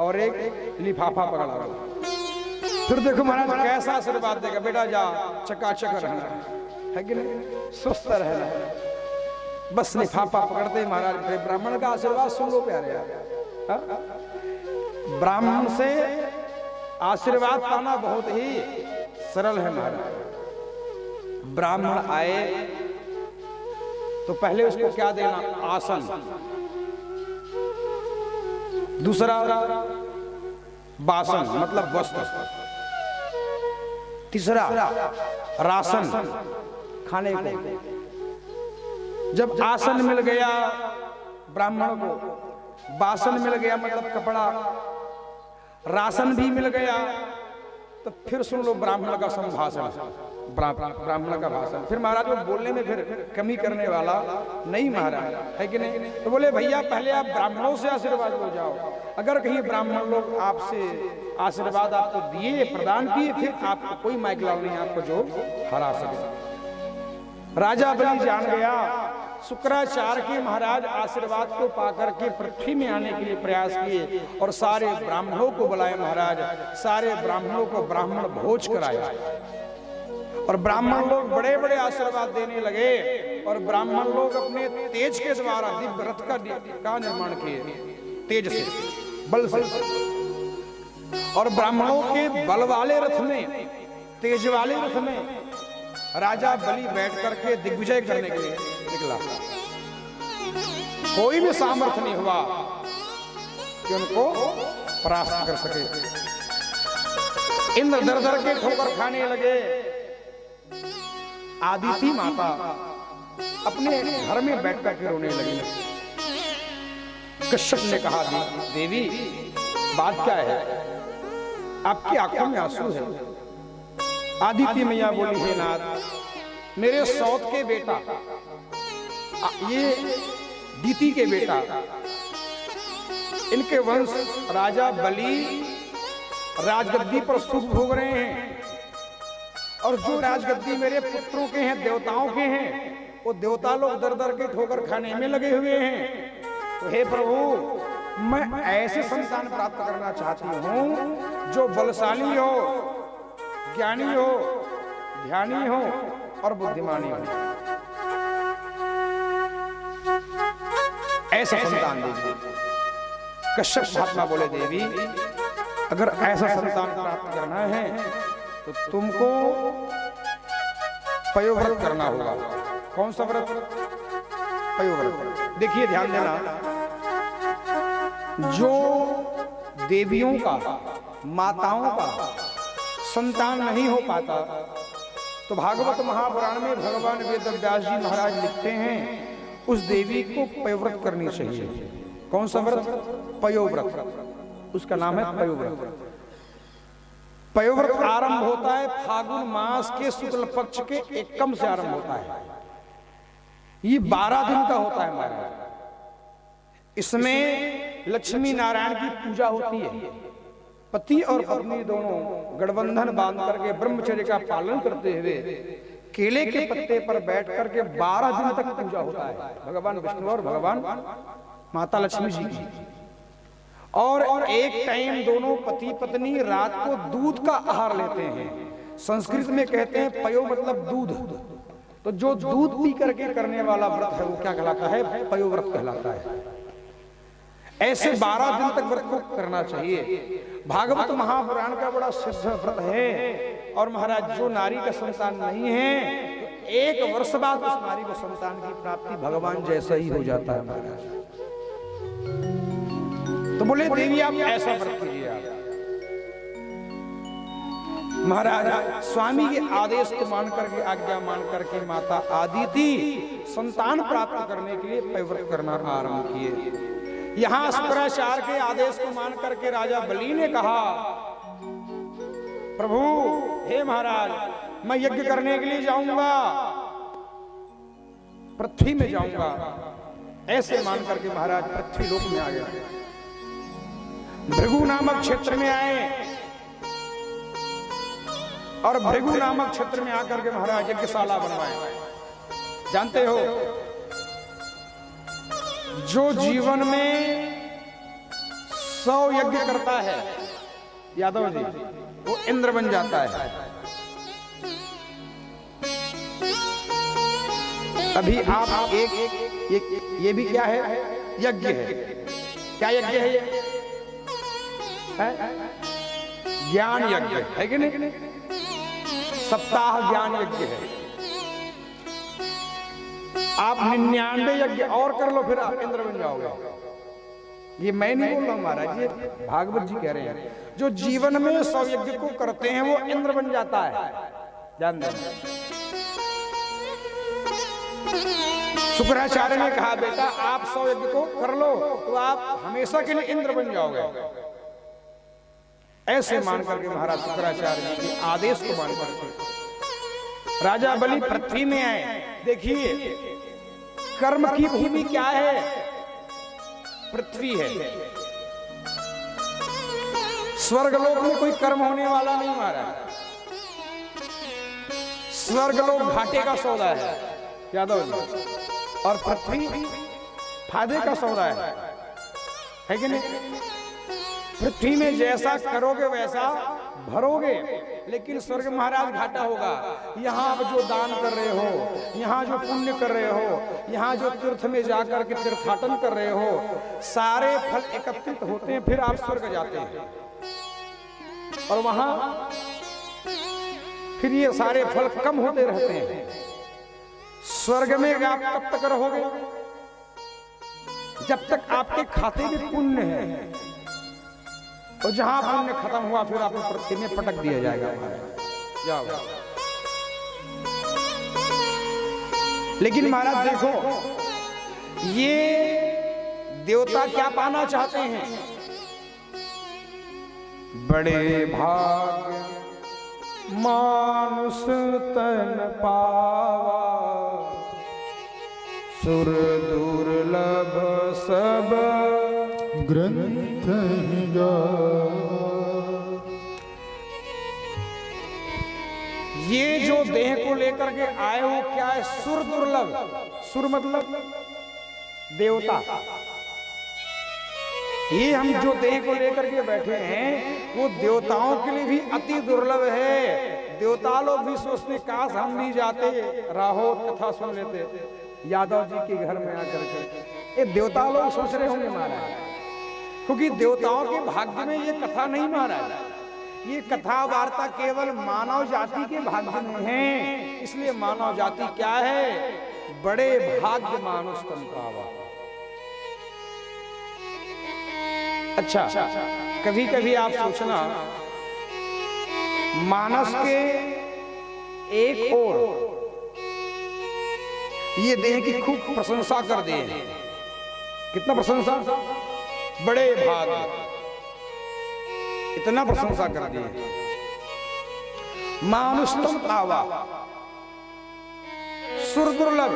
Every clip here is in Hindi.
और एक लिफाफा पकड़ा हुआ। फिर देखो महाराज कैसा आशीर्वाद देगा, बेटा जा चकाचक रहना है कि नहीं, स्वस्थ रहना है। बस लिफाफा पकड़ते ही महाराज ब्राह्मण का आशीर्वाद सुन लो प्यारे यार। ब्राह्मण से आशीर्वाद पाना बहुत ही सरल है महाराज। ब्राह्मण आए तो पहले उसको क्या देना, आसन, दूसरा बासन मतलब वस्त्र, तीसरा राशन खाने को। जब आसन मिल गया ब्राह्मण को, बासन मिल गया मतलब कपड़ा, राशन भी मिल गया, तो फिर सुन लो ब्राह्मण का संभाषण, ब्राह्मण का भाषण। फिर महाराज वो बोलने में फिर कमी करने वाला नहीं महाराज, है कि नहीं। तो बोले भैया पहले आप ब्राह्मणों से आशीर्वाद हो जाओ, अगर कहीं ब्राह्मण लोग आपसे आशीर्वाद आपको दिए, प्रदान किए, फिर आपको कोई माइकलाल नहीं आपको जो हरा सके। राजा बलि जान गया, शुक्राचार्य के महाराज आशीर्वाद को पाकर के पृथ्वी में आने के लिए प्रयास किए और सारे ब्राह्मणों को बुलाए महाराज, सारे ब्राह्मणों को ब्राह्मण भोज कराया और ब्राह्मण लोग बड़े बड़े आशीर्वाद देने लगे और ब्राह्मण लोग अपने तेज के द्वारा दिव्य रथ का निर्माण किए, तेज से, बल से। और ब्राह्मणों के बल वाले रथ में, तेज वाले रथ में राजा बलि बैठ करके दिग्विजय करने के लिए निकला। कोई भी सामर्थ्य नहीं हुआ कि उनको परास्त कर सके। इंद्र दर दर के ठोकर खाने लगे। आदिति माता अपने घर में बैठ करके रोने लगी। कश्यप ने कहा देवी बात क्या है, आपकी आंखों में आंसू है। आदिति मैया बोली हे नाथ, मेरे सौत के बेटा, ये दीति के बेटा, इनके वंश राजा बलि राजगद्दी पर सुख भोग रहे हैं और जो राजगद्दी मेरे पुत्रों के हैं, देवताओं के हैं, वो देवता लोग दर दर के ठोकर खाने में लगे हुए हैं। तो हे प्रभु, मैं ऐसे संतान प्राप्त करना चाहती हूं जो बलशाली हो, ज्ञानी हो, ध्यानी हो और बुद्धिमानी हो। ऐसा संतान दीजिए। कश्यप महात्मा बोले देवी अगर ऐसा संतान प्राप्त करना है तो तुमको पयोव्रत करना होगा। कौन सा व्रत? पयोव्रत। देखिए ध्यान देना, जो देवियों का, माताओं का संतान नहीं हो पाता तो भागवत महापुराण में भगवान वेद व्यास जी महाराज लिखते हैं उस देवी को पयोव्रत करनी चाहिए। कौन सा व्रत? पयोव्रत। उसका नाम है पयोव्रत। पयोव्रत आरंभ होता है फागुन मास के शुक्ल पक्ष के एकम से आरंभ होता है। ये 12 दिन का होता है महाराज। इसमें लक्ष्मी नारायण की पूजा होती है। पति और पत्नी दोनों गठबंधन बांध करके ब्रह्मचर्य का पालन करते हुए केले के पत्ते पर बैठ करके 12 दिन तक पूजा होता है भगवान विष्णु और भगवान माता लक्ष्मी जी की। और एक टाइम दोनों पति पत्नी रात को दूध का आहार लेते हैं। संस्कृत में कहते हैं पयो मतलब दूध। तो जो दूध पी करके करने वाला व्रत है वो क्या कहलाता है? पयोव्रत कहलाता है। ऐसे 12 दिन तक व्रत को करना चाहिए। भागवत महापुराण का बड़ा सिद्ध व्रत है। और महाराज जो नारी का संतान नहीं है तो 1 वर्ष बाद उस नारी को संतान की प्राप्ति भगवान जैसा ही हो जाता है महाराज। तो बोले देवी आप ऐसा व्रत कीजिए। आप महाराज स्वामी के आदेश को मान करके, आज्ञा मान करके माता आदिति संतान प्राप्त करने के लिए पयोव्रत करना आरंभ किए। यहां शुक्राचार्य के आदेश को मान करके राजा बलि ने कहा प्रभु हे महाराज, मैं यज्ञ करने के लिए जाऊंगा, पृथ्वी में जाऊंगा। ऐसे मान करके महाराज पृथ्वी लोक में आ गया। भृगु नामक क्षेत्र में आए और भृगु नामक क्षेत्र में आकर के महाराज यज्ञशाला बनवाए। जानते हो जो जीवन में 100 यज्ञ करता है यादव जी, वो इंद्र बन जाता है। अभी आप ये भी क्या है? यज्ञ है। क्या यज्ञ है? ये है ज्ञान यज्ञ, है कि नहीं? सप्ताह ज्ञान यज्ञ है। आप 99 यज्ञ और कर लो, फिर आप इंद्र बन जाओगे। ये मैं नहीं बोल रहा हूं महाराज, ये भागवत जी कह रहे हैं। जो जीवन में 100 यज्ञ को करते हैं वो इंद्र बन जाता है, जान दें। शुक्राचार्य ने कहा बेटा आप 100 यज्ञ को कर लो तो आप हमेशा के लिए इंद्र बन जाओगे। ऐसे मान करके महाराज शुक्राचार्य जी के आदेश को मान करके राजा बलि पृथ्वी में आए। देखिए कर्म की भूमि क्या है? पृथ्वी है। स्वर्गलोक में कोई कर्म होने वाला नहीं महाराज। स्वर्गलोक घाटे का सौदा है यादव जी, और पृथ्वी फायदे का सौदा है कि नहीं? पृथ्वी में जैसा करोगे वैसा भरोगे, लेकिन स्वर्ग महाराज घाटा होगा। यहाँ आप जो दान कर रहे हो, यहाँ जो पुण्य कर रहे हो, यहाँ जो तीर्थ में जाकर के तीर्थाटन कर रहे हो, सारे फल एकत्रित होते हैं, फिर आप स्वर्ग जाते हैं और वहां फिर ये सारे फल कम होते रहते हैं। स्वर्ग में आप कब तक रहोगे? जब तक आपके खाते में पुण्य है, और जहां पुण्य खत्म हुआ फिर आपको पृथ्वी में पटक दिया जाएगा। जाओ। लेकिन महाराज देखो ये देवता क्या पाना चाहते हैं? बड़े भाग मानुष तन पावा, सुर दुर्लभ सब ग्रंथ ये जो देह को लेकर के आए हो क्या है? सुर दुर्लभ। सुर मतलब देवता। ये हम जो देह को लेकर के बैठे हैं वो देवताओं के लिए भी अति दुर्लभ है। देवता लोग भी सोचते काश हम भी जाते, राहो कथा सुन लेते यादव जी के घर में आकर के। ये देवता लोग सोच रहे होंगे महाराज, क्योंकि देवताओं के भाग्य में ये कथा नहीं महाराज। ये कथा वार्ता केवल मानव जाति के भाग्य में है। इसलिए मानव जाति क्या है? बड़े भाग्य मानुष तन पावा। अच्छा, कभी कभी आप सोचना मानस के एक ओर ये देह की खूब प्रशंसा कर दे। कितना प्रशंसा? बड़े भाग, इतना प्रशंसा कर दिए। मानुषतम पावा, सुर दुर्लभ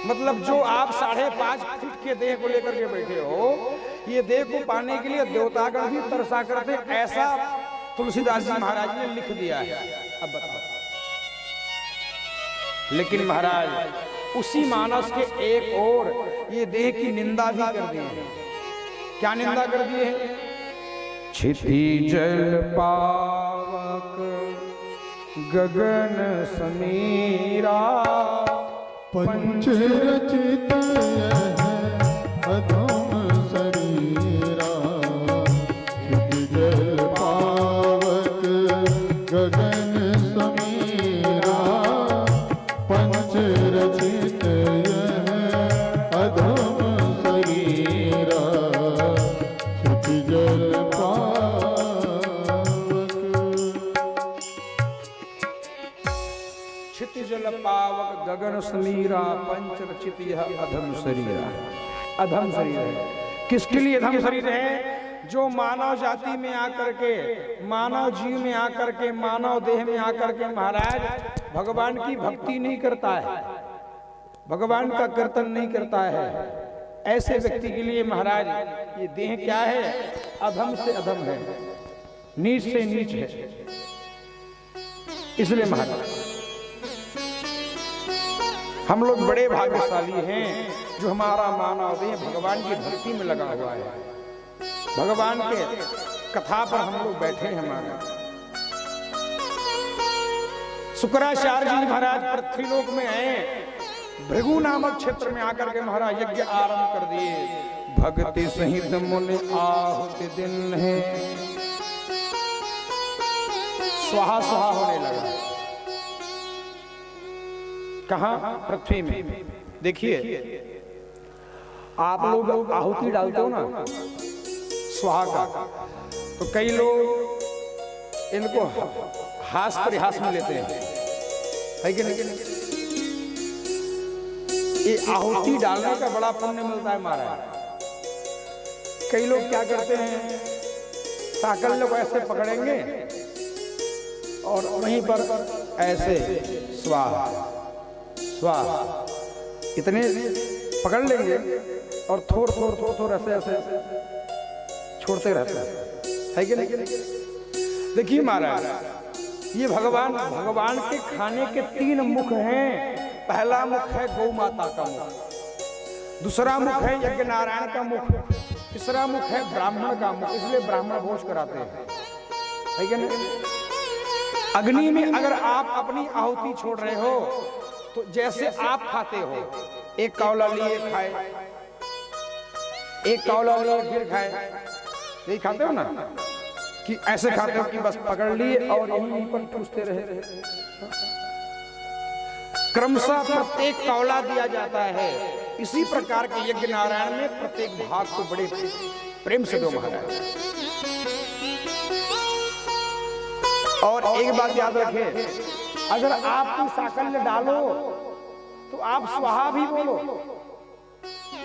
मतलब जो आप 5.5 फीट के देह को लेकर के बैठे हो, ये देह को पाने के लिए देवतागण भी तरसा करते। ऐसा तुलसीदास जी महाराज ने लिख दिया है। अब बताओ। लेकिन महाराज उसी मानस के एक ओर ये देह की निंदा भी कर दी है। क्या निंदा कर दी है? क्षितिजल पावक गगन समीरा, पंच रचित अधम शरीरा। क्षितिजल पावक गगन समीरा, पंच रचित अधम शरीरा। क्षितिजल क्षितिजल पावक गगन समीरा, पंच रचित यह अधम शरीर। अधम शरीर है। किसके लिए अधम शरीर है? जो मानव जाति में आकर के, मानव जीव में आकर के, मानव देह में आकर के महाराज भगवान की भक्ति नहीं करता है, भगवान का कीर्तन नहीं करता है। ऐसे व्यक्ति के लिए महाराज ये देह क्या है? अधम से अधम है, नीच से नीच है। इसलिए महाराज हम लोग बड़े भाग्यशाली हैं जो हमारा मानव देह भगवान की भक्ति में लगा हुआ है। भगवान के कथा पर हम लोग बैठे हैं। हमारे शुक्राचार्य जी महाराज पृथ्वीलोक में आए, भृगु नामक क्षेत्र में आकर के महाराज यज्ञ आरंभ कर दिए। भक्ति सहित मुनि आहुति दिन है, स्वाहा स्वाहा होने लगा। कहां? पृथ्वी में। देखिए आप लोग आहुति डालते हो ना स्वाहा का, तो कई लोग इनको हास परिहास में लेते हैं, है कि नहीं? ये आहुति डालने का बड़ा पुण्य मिलता है महाराज। कई लोग क्या करते हैं, साकल्य को ऐसे पकड़ेंगे और वहीं पर ऐसे स्वाहा स्वाहा इतने पकड़ लेंगे और थोड़ थोड़ थोड़ थोड़ ऐसे ऐसे छोड़ते रहते हैं, है कि नहीं? देखिए महाराज, ये भगवान के खाने के 3 मुख हैं। पहला मुख है गौ माता का मुख, दूसरा मुख है यज्ञ नारायण का मुख, तीसरा मुख है ब्राह्मण का मुख। इसलिए ब्राह्मण भोज कराते हैं, है कि नहीं? अग्नि में अगर आप अपनी आहुति छोड़ रहे हो तो जैसे आप खाते हो, एक कौला लिए खाए, एक कौला लिए फिर खाए, यही खाते हो ना? कि ऐसे खाते हो कि बस पकड़ लिए और यहीं पर ठूसते रहे। क्रमशः प्रत्येक कौला दिया जाता है। इसी प्रकार के यज्ञ नारायण में प्रत्येक भाग को बड़े प्रेम से दो महाराज। और एक बात याद रखें, अगर आप कोई साकल्य डालो तो आप स्वाहा भी बोलो।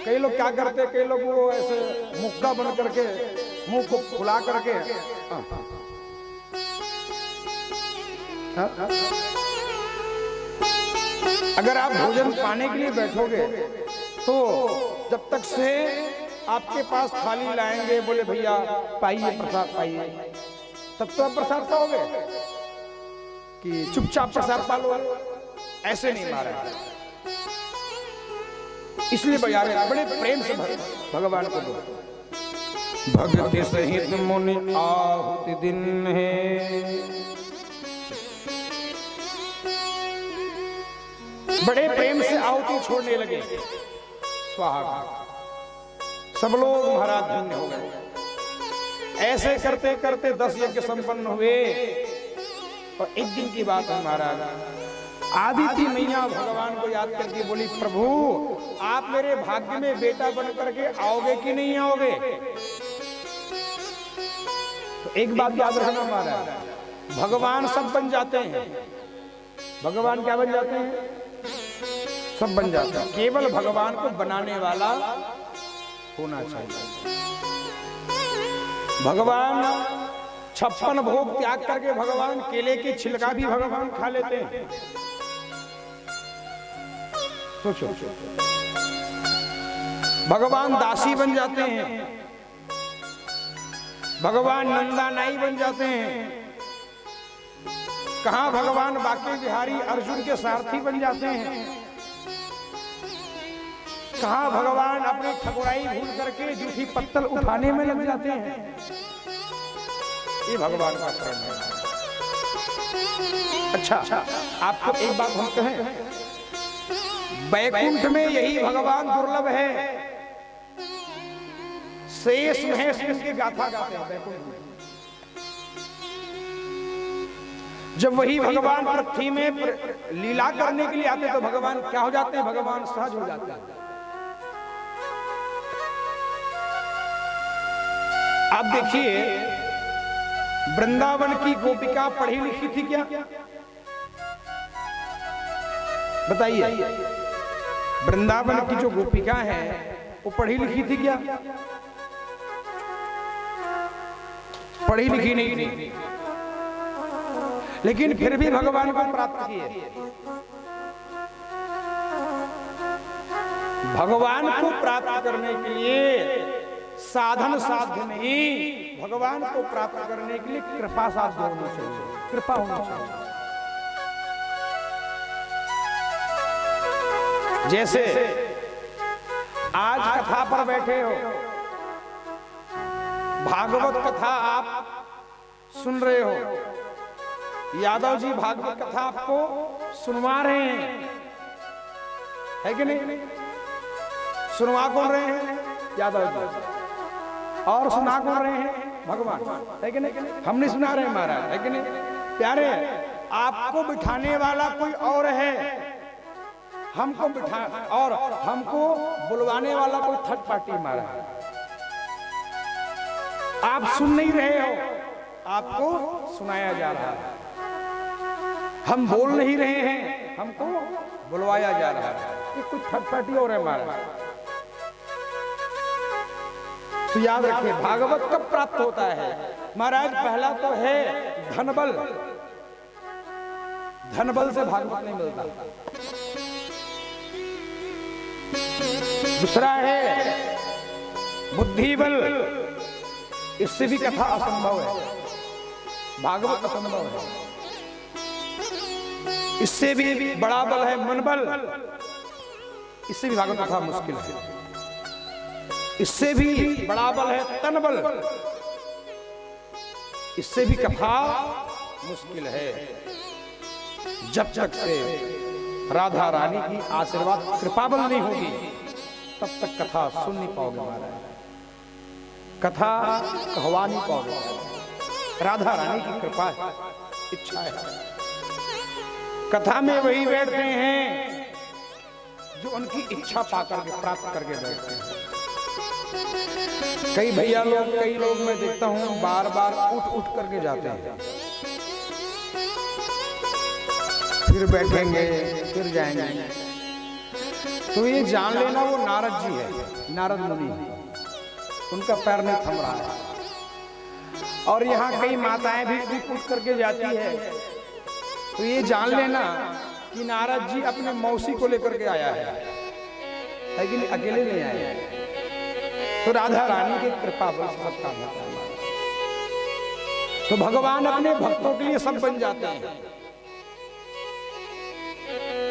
कई लोग क्या करते हैं, कई लोग वो ऐसे मुक्का बन करके मुंह को फुला करके अगर आप भोजन पाने के लिए बैठोगे तो जब तक से आपके पास थाली लाएंगे, बोले भैया पाइए प्रसाद पाइए, तब तो आप प्रसाद पाओगे कि चुपचाप प्रसाद पालो? ऐसे नहीं मारा। इसलिए बजारे बड़े प्रेम से भगवान को दो। भक्ति सहित मुनि आहुति दिन है, बड़े प्रेम से आहुति छोड़ने लगे स्वाहा का। सब लोग महाराज धन्य हो गए। ऐसे करते करते 10 यज्ञ संपन्न हुए। और एक दिन की बात है महाराज, आदिति मैया भगवान को याद करके बोली, प्रभु आप मेरे भाग्य में बेटा बन करके आओगे कि नहीं आओगे? तो एक बात याद रखना महाराज, भगवान सब बन जाते हैं। भगवान क्या बन जाते हैं? सब बन जाते हैं। केवल भगवान को बनाने वाला होना चाहिए। भगवान 56 भोग त्याग करके भगवान केले की छिलका भी भगवान खा लेते हैं। सोचो, भगवान दासी बन जाते हैं, भगवान नंदा नाई बन जाते हैं, कहां भगवान बाके बिहारी अर्जुन के सारथी बन जाते हैं, कहां भगवान अपनी ठकुराई भूल करके जूठी पत्तल उठाने में लग जाते हैं। ये भगवान का प्रेम है। अच्छा, आपको एक बात हम कहें, वैकुंठ में यही भगवान दुर्लभ है। शेष महेश इनकी गाथा गाते हैं वैकुंठ में। जब वही भगवान पृथ्वी में लीला करने के लिए आते तो भगवान क्या हो जाते हैं? भगवान सहज हो जाते हैं। आप देखिए, वृंदावन की गोपिका पढ़ी लिखी थी क्या? बताइए, वृंदावन की जो गोपिका है वो पढ़ी लिखी थी क्या? पढ़ी लिखी नहीं थी, लेकिन फिर भी भगवान को प्राप्त किए। भगवान को प्राप्त करने के लिए साधन साध्य नहीं, भगवान को प्राप्त करने के लिए कृपा साध्य होनी चाहिए, कृपा होनी चाहिए। जैसे आज कथा पर बैठे हो, भागवत कथा आप सुन रहे हो, यादव जी भागवत कथा आपको सुनवा रहे हैं, है कि नहीं? सुनवा कौन रहे हैं? यादव जी। और सुना कौन रहे हैं? भगवान, है कि नहीं? हम नहीं सुना रहे महाराज, है कि नहीं? प्यारे, आपको बिठाने वाला कोई और है, हमको बिठा और हमको बुलवाने वाला कोई थर्ड पार्टी महाराज। आप सुन नहीं रहे हो, आपको सुनाया जा रहा है। हम बोल नहीं रहे हैं, हमको बुलवाया जा रहा है। ये कुछ थर्ड पार्टी और है महाराज। तो याद रखिए, भागवत कब प्राप्त होता है महाराज? पहला तो है धनबल, धनबल से भागवत नहीं मिलता। दूसरा है बुद्धिबल, इससे भी कथा असंभव है, भागवत असंभव है। इससे भी बड़ा बल है मनबल, इससे भी भागवत कथा मुश्किल है। इससे भी बड़ा बल है तनबल, इससे भी कथा मुश्किल है। जब तक से राधा रानी की आशीर्वाद कृपाबल नहीं होगी तब तक कथा सुन नहीं पाओगे महाराज, कथा कहवा नहीं पाओगे। राधा रानी की कृपा है, इच्छा है। कथा में वही बैठते हैं जो उनकी इच्छा पाकर के प्राप्त करके बैठते हैं। कई भैया लोग, कई लोग मैं देखता हूं बार बार उठ उठ करके जाते हैं, फिर बैठेंगे फिर जाएंगे। तो ये जान लेना वो नारद जी है, नारद मुनि, उनका पैर नहीं थम रहा है। और यहाँ कई माताएं भी उठ करके जाती है, तो ये जान लेना कि नारद जी अपने मौसी को लेकर के आया है कि नहीं? अकेले नहीं आया है। तो राधा रानी की कृपा बल सब काम होता है। तो भगवान अपने भक्तों के लिए सब बन जाते हैं।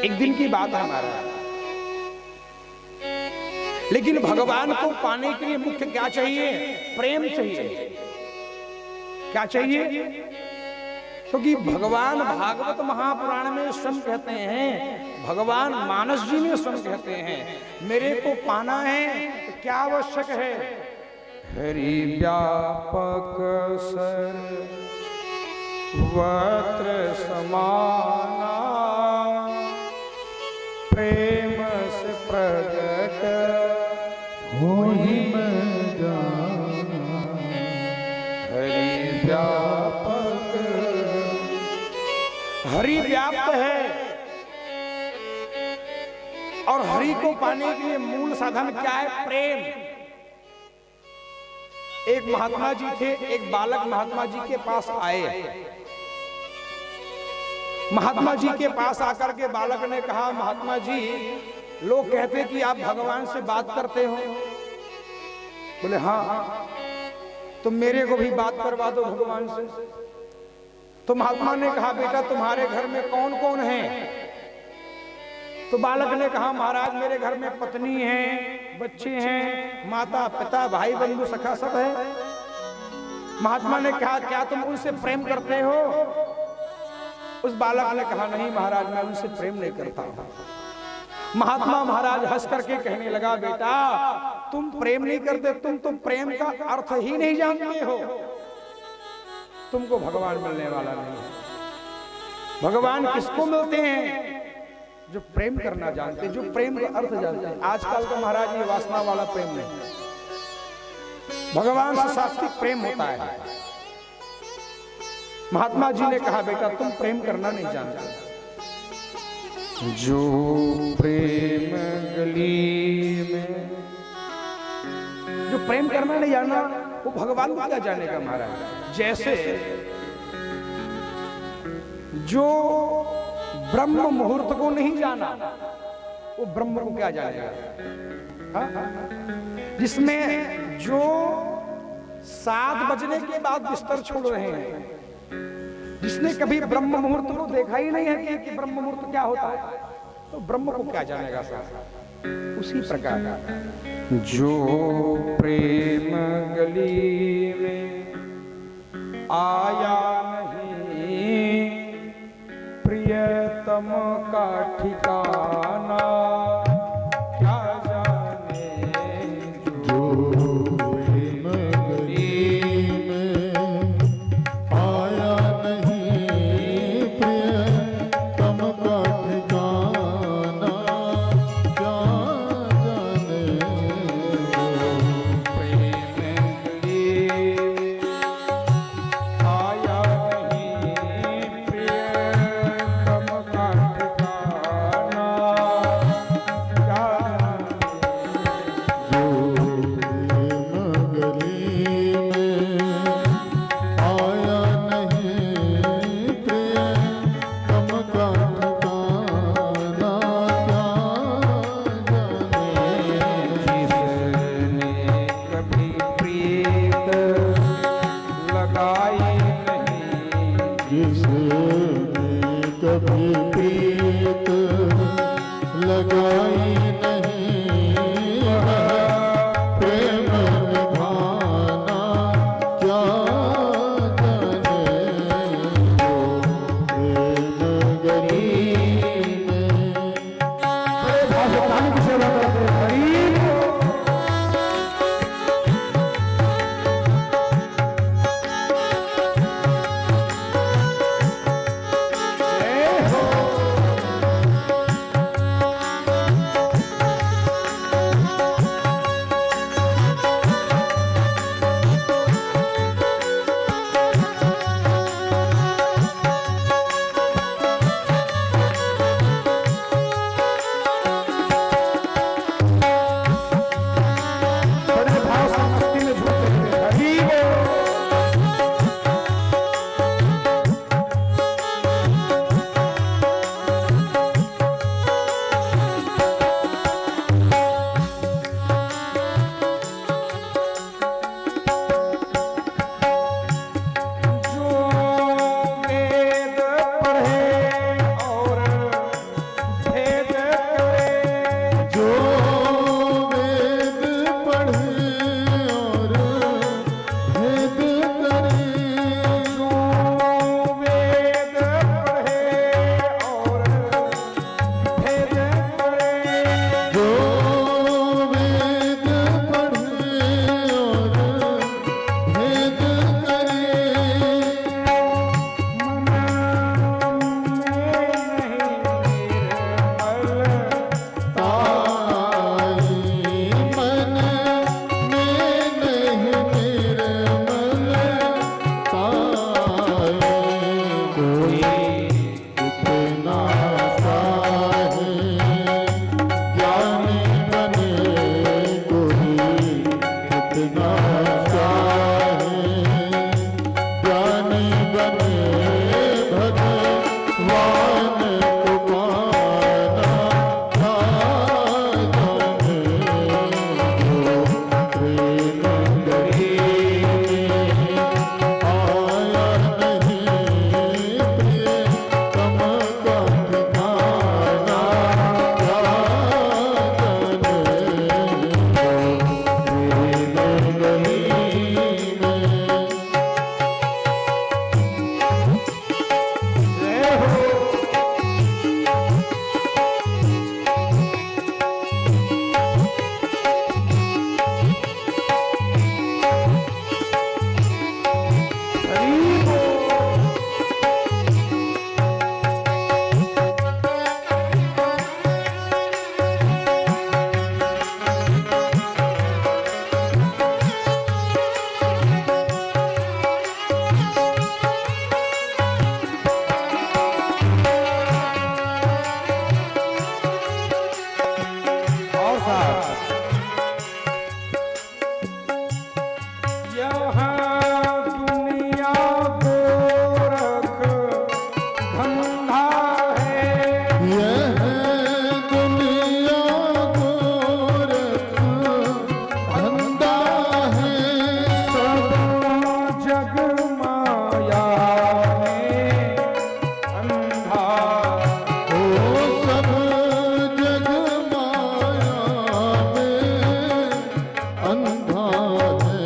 एक दिन की बात है हमारा, लेकिन भगवान को पाने के लिए मुख्य क्या चाहिए? प्रेम चाहिए। क्या चाहिए? क्योंकि भगवान भागवत महापुराण में स्वयं कहते हैं, भगवान मानस जी में स्वयं कहते हैं, मेरे को पाना है तो क्या आवश्यक है? हरि व्यापक सर्वत्र समाना, प्रेम से प्रगट होई मैं जाना। हरि व्यापक, हरि व्याप्त है। और हरि को पाने के लिए मूल साधन क्या है? प्रेम। एक महात्मा जी थे, एक बालक महात्मा जी के पास आए। महात्मा जी के पास आकर के बालक ने कहा, महात्मा जी, लोग कहते कि आप भगवान से बात करते हो। बोले हाँ, तो मेरे को भी बात करवा दो भगवान से। तो महात्मा ने कहा, बेटा तुम्हारे घर में कौन कौन है? तो बालक ने कहा, महाराज मेरे घर में पत्नी है, बच्चे हैं, माता पिता भाई बंधु सखा सब है। महात्मा ने कहा, क्या तुम उनसे प्रेम करते हो? उस बालक ने कहा, नहीं महाराज, मैं उनसे प्रेम नहीं करता हूं। महात्मा महाराज हंस करके कहने लगा, बेटा तुम प्रेम नहीं करते, तुम तो प्रेम का अर्थ ही नहीं जानते हो, तुमको भगवान मिलने वाला नहीं है। भगवान किसको मिलते हैं? जो प्रेम करना जानते, जो प्रेम का अर्थ जानते हैं। आजकल तो महाराज ये वासना वाला प्रेम नहीं, भगवान से सात्विक प्रेम होता है। महात्मा जी ने कहा, बेटा तुम प्रेम करना नहीं जानते। जो प्रेम गली में, जो प्रेम करना नहीं जाना वो भगवान को क्या जानेगा महाराज? जैसे जो ब्रह्म मुहूर्त को नहीं जाना वो ब्रह्म को क्या जानेगा? जिसमें जो 7 बजने के बाद बिस्तर छोड़ रहे हैं, जिसने कभी ब्रह्म मुहूर्त को देखा ही नहीं है कि ब्रह्म मुहूर्त क्या होता है, तो ब्रह्म को क्या जानेगा साहब? उसी प्रकार जो प्रेम गली में आया नहीं प्रियतम का ठिकाना, क्या जाने जो प्रेम गली में आया नहीं प्रियतम का ठिकाना, क्या जाने प्रेम गली आया नहीं प्रियतम का ठिकाना, क्या जो प्रेम गली में आया नहीं प्रियतम का ठिकाना, क्या जाने जिसने कभी प्रीत लगाई नहीं, जिसने कभी प्रीत लगाई नहीं, वह प्रेम निभाना, क्या जाने वो प्रेम गली में। बड़े भाषावाणी की सेवा करते हैं। गरीब जय हो। बड़े भाव से मस्ती में झूमते हैं। गरीब जो वेद पढ़े और भेद करे, जो वेद पढ़े और भेद करे, जो वेद पढ़े और भेद करे, जो वेद पढ़े और भेद करे, मन में नहीं निर्मल ताई मन में नहीं निर्मल ताई, कोई कितना चाहे ज्ञानी बने, कोई कितना चाहे ज्ञानी बने, भगवान को पाना, क्या जाने जो प्रेम गली में आया नहीं प्रियतम का ठिकाना, क्या जाने जो प्रेम गली में। जय हो। गरीब और साथ यहाँ दुनिया गोरख धंधा है, यह दुनिया गोरख धंधा है, सब जग माया में अंधा, ओ सब जग माया में अंधा है,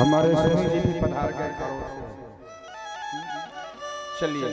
हमारे स्वामी जी भी पधार गए घरों से। चलिए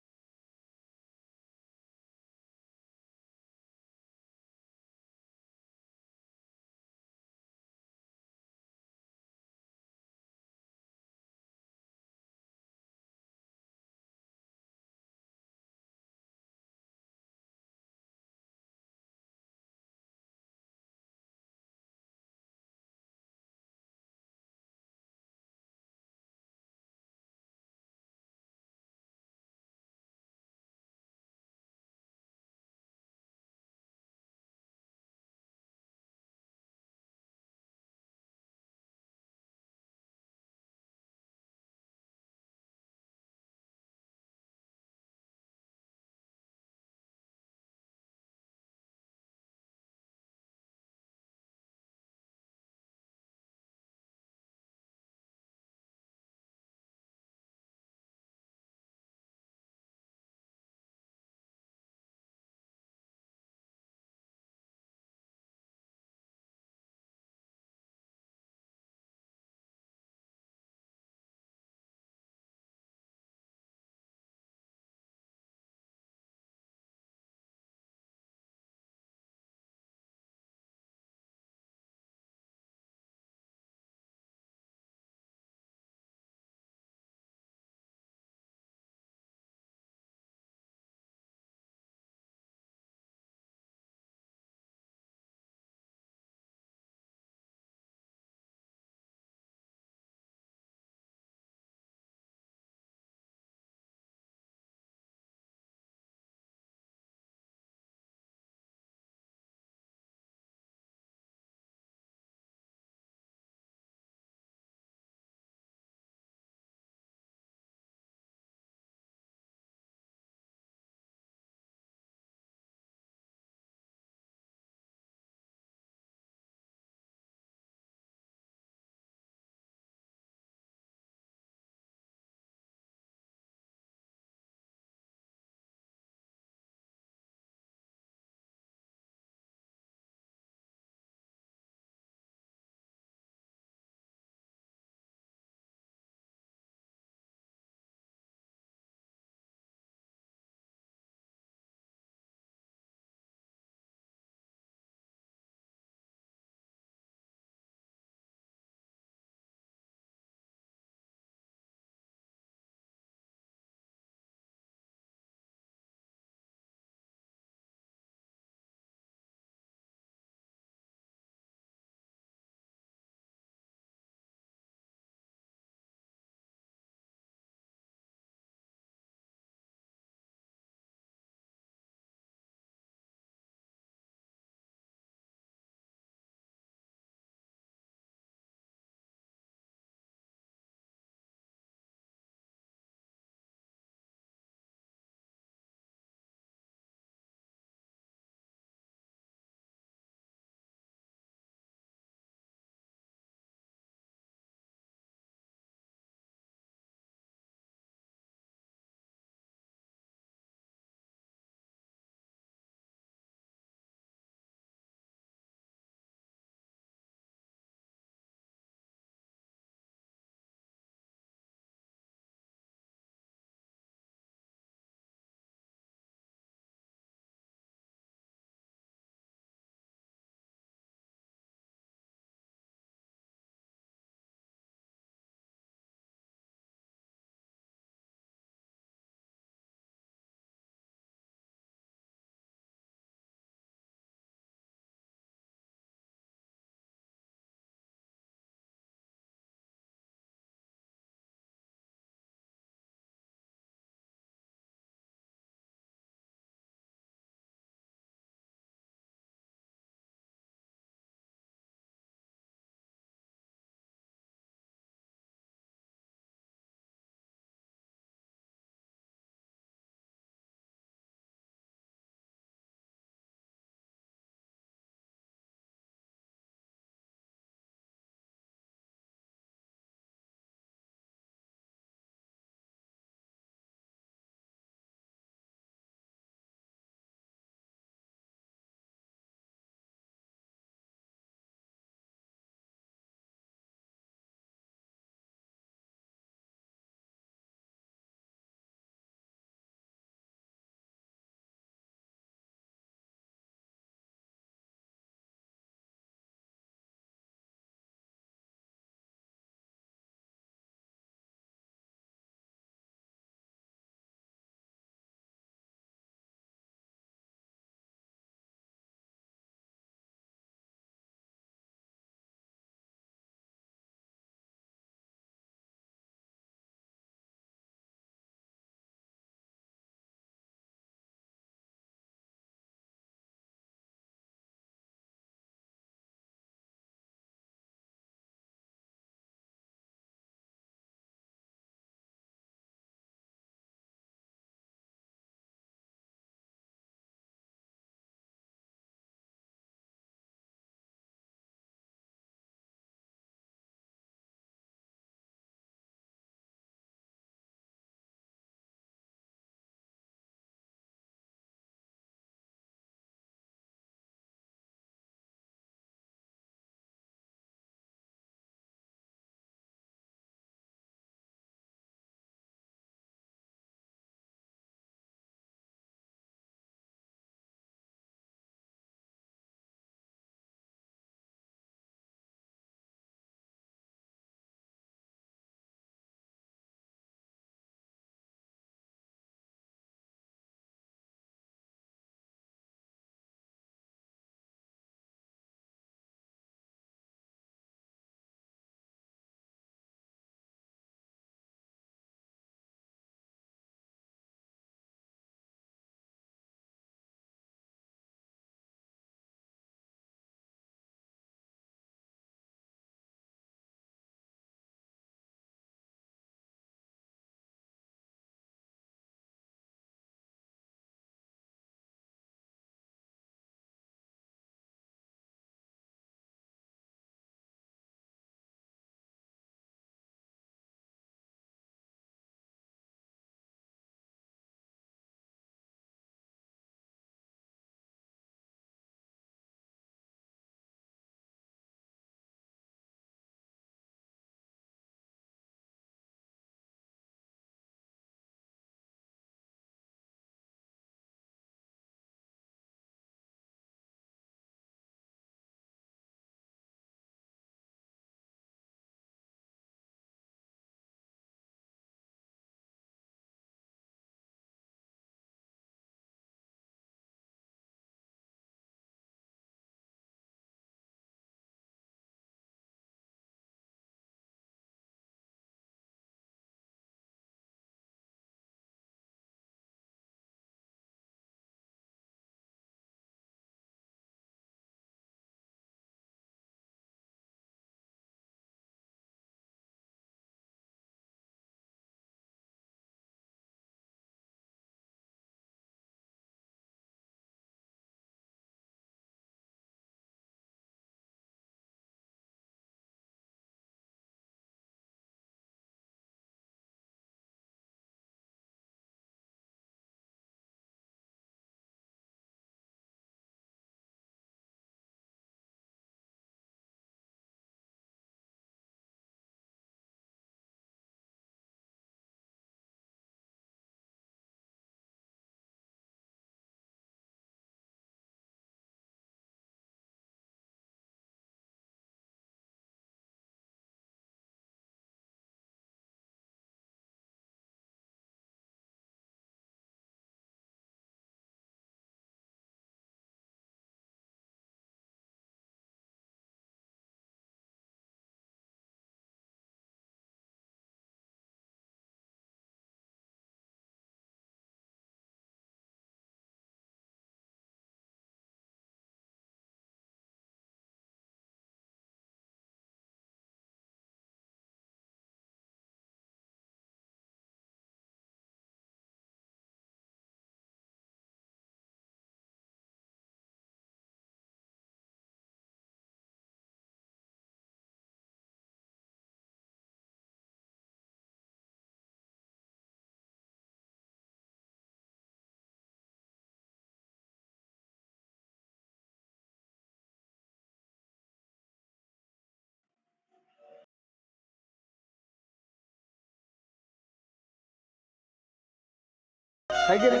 है कि नहीं?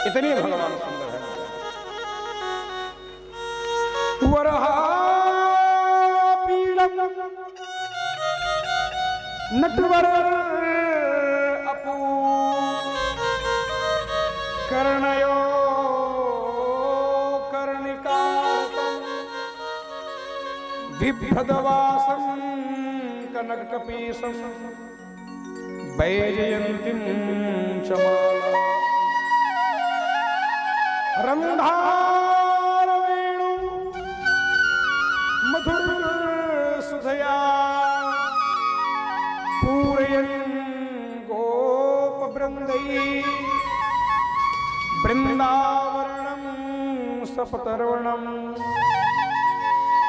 इतने भगवान सुंदर है। वरहापीडम नटवर अपू कर्णयो कर्णिकारकं बिभ्रदवासं कनककपीसं वैजयन्तीं च माला रंधारवेणु मधुर सुधया पूरयन् गोपवृन्दै वृंदावरणं सपतर्वणं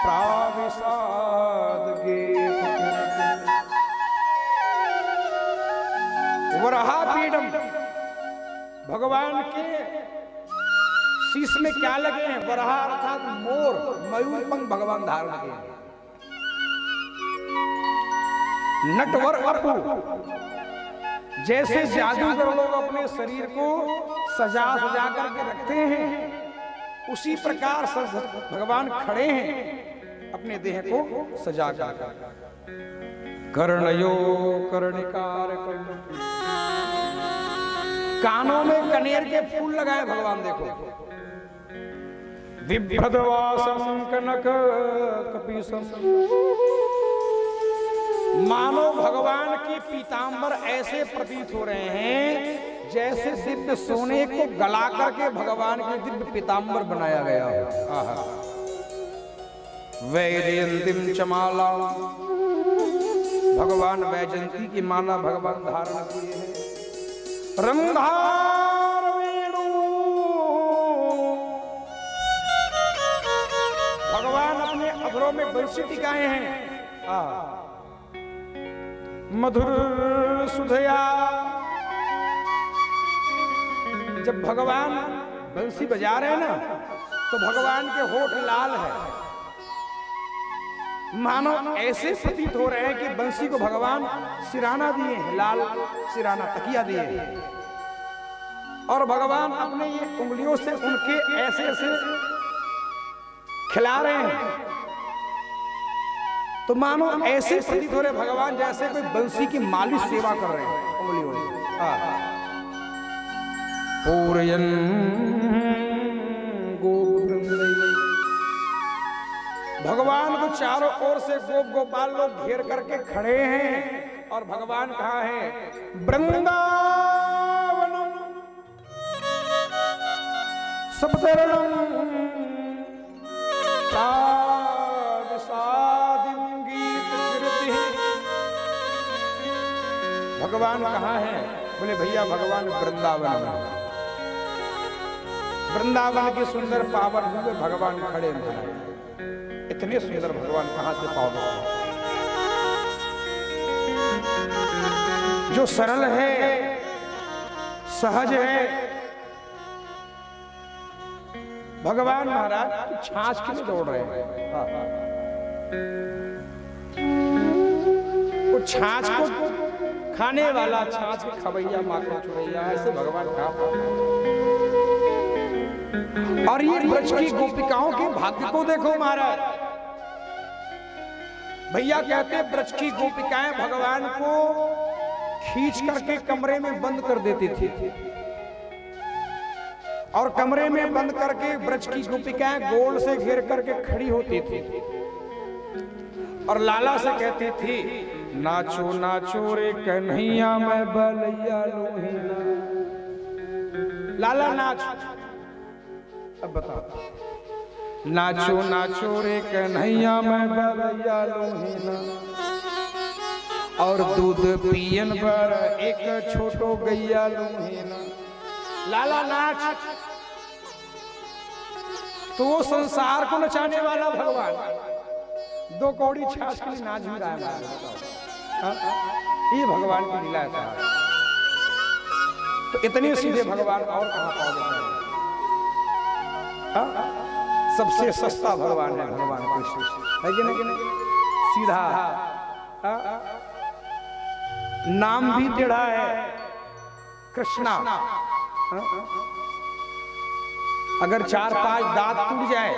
प्राविशाद गेतकीर्तिं। वराहपीडम, भगवान के शीश में क्या लगे हैं? वराह अर्थात मोर, मयूर पंख भगवान धारण किए हैं। नटवर अपू, जैसे जादूगर लोग अपने शरीर को सजा सजा करके रखते हैं, उसी प्रकार भगवान खड़े हैं अपने देह को सजा कर। कर्णयो कर्णिकार, कानों में कनेर के फूल लगाए भगवान, देखो। बिभ्रदवासं कनक कपीसं, मानो भगवान के पीतांबर ऐसे प्रतीत हो रहे हैं जैसे दिव्य सोने को गला करके भगवान के दिव्य पीतांबर बनाया गया हो। वैजयंतीं च माला, भगवान वैजयंती की माला भगवान धारण किए हैं। रंधारवेणु, भगवान अपने अधरों में बंसी टिकाए हैं। मधुर सुधया, जब भगवान बंसी बजा रहे हैं ना, तो भगवान के होठ लाल है, मानो ऐसे प्रतीत हो रहे हैं कि बंसी को भगवान सिराना दिए हैं, लाल सिराना तकिया दिए हैं, और भगवान अपने ये उंगलियों से उनके ऐसे ऐसे खिला रहे हैं, तो मानो ऐसे प्रतीत हो रहे भगवान जैसे कोई बंसी की मालिश सेवा कर रहे हैं उंगलियों से। पूरयन् गोपवृन्दै, भगवान को चारों ओर से गोप गोपाल लोग घेर करके खड़े हैं, और भगवान कहाँ है? वृंदावनम सपतरणम प्राविशादिं गीतकीर्तिं। भगवान कहाँ है? बोले भैया भगवान वृंदावन में। वृंदावन के सुंदर पावन हुए भगवान खड़े हैं। इतने सुंदर भगवान कहां से पाओगे? जो सरल है, सहज है, भगवान महाराज छाछ के लिए दौड़ रहे हैं। वो छाछ को खाने वाला, छाछ के खवैया, माखन चुरैया, ऐसे भगवान कहां? और ये ब्रज की गोपिकाओं के भाग्य को देखो महाराज। भैया कहते हैं ब्रज की गोपिकाएं भगवान को खींच करके कमरे में बंद कर देती थी, और कमरे में बंद करके ब्रज की गोपिकाएं गोल से घेर करके खड़ी होती थी, और लाला से कहती थी, नाचो नाचो रे कन्हैया मैं बलैया लोहिना। लाला नाच, अब बताओ। नाचो नाचो रे कन्हैया मैं बलैया लोहिना, और दूध पियन पर एक छोटो गैया लोहिना। लाला नाच, तो वो संसार को नचाने वाला भगवान दो कौड़ी छाछ के लिए नाच भी रहा है। ये भगवान की लीला है। तो इतने सीधे भगवान और कहां पाओगे? सबसे सस्ता भगवान है भगवान कृष्ण, है कि नहीं? सीधा, नाम भी टेढ़ा है कृष्णा, अगर 4-5 दांत टूट जाए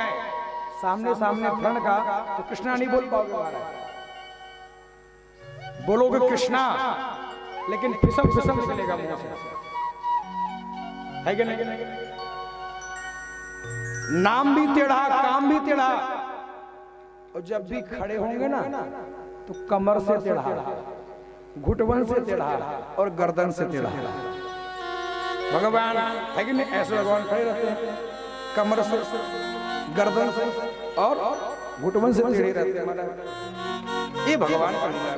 सामने सामने फ्रंट का, तो कृष्णा नहीं बोल पाओगे महाराज। बोलोगे कृष्णा, लेकिन फिसम फिसम निकलेगा मुंह से, है कि नहीं? नाम भी टेढ़ा, काम भी टेढ़ा, और जब भी खड़े होंगे ना तो कमर से टेढ़ा, घुटवन से टेढ़ा और गर्दन से टेढ़ा। भगवान है कि नहीं? ऐसे भगवान खड़े रहते हैं, कमर से, गर्दन से और घुटवन से टेढ़े रहते हैं महाराज। ये भगवान का लीला है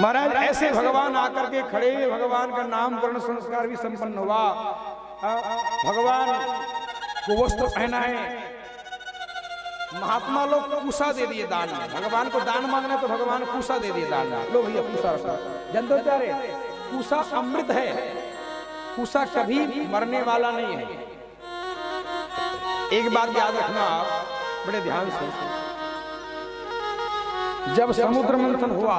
महाराज। ऐसे भगवान आकर के खड़े, भगवान का नामकरण संस्कार भी संपन्न हुआ। भगवान को वस्त्र पहनाए, महात्मा लोग पूसा दे दिए दान में। भगवान को दान मांगना तो भगवान पूसा दे दिए दान में। लो भैया पूसा रखो, जनता प्यारे, पूसा अमृत है, पूसा कभी मरने वाला नहीं है। एक बात याद रखना आप बड़े ध्यान से, जब समुद्र मंथन हुआ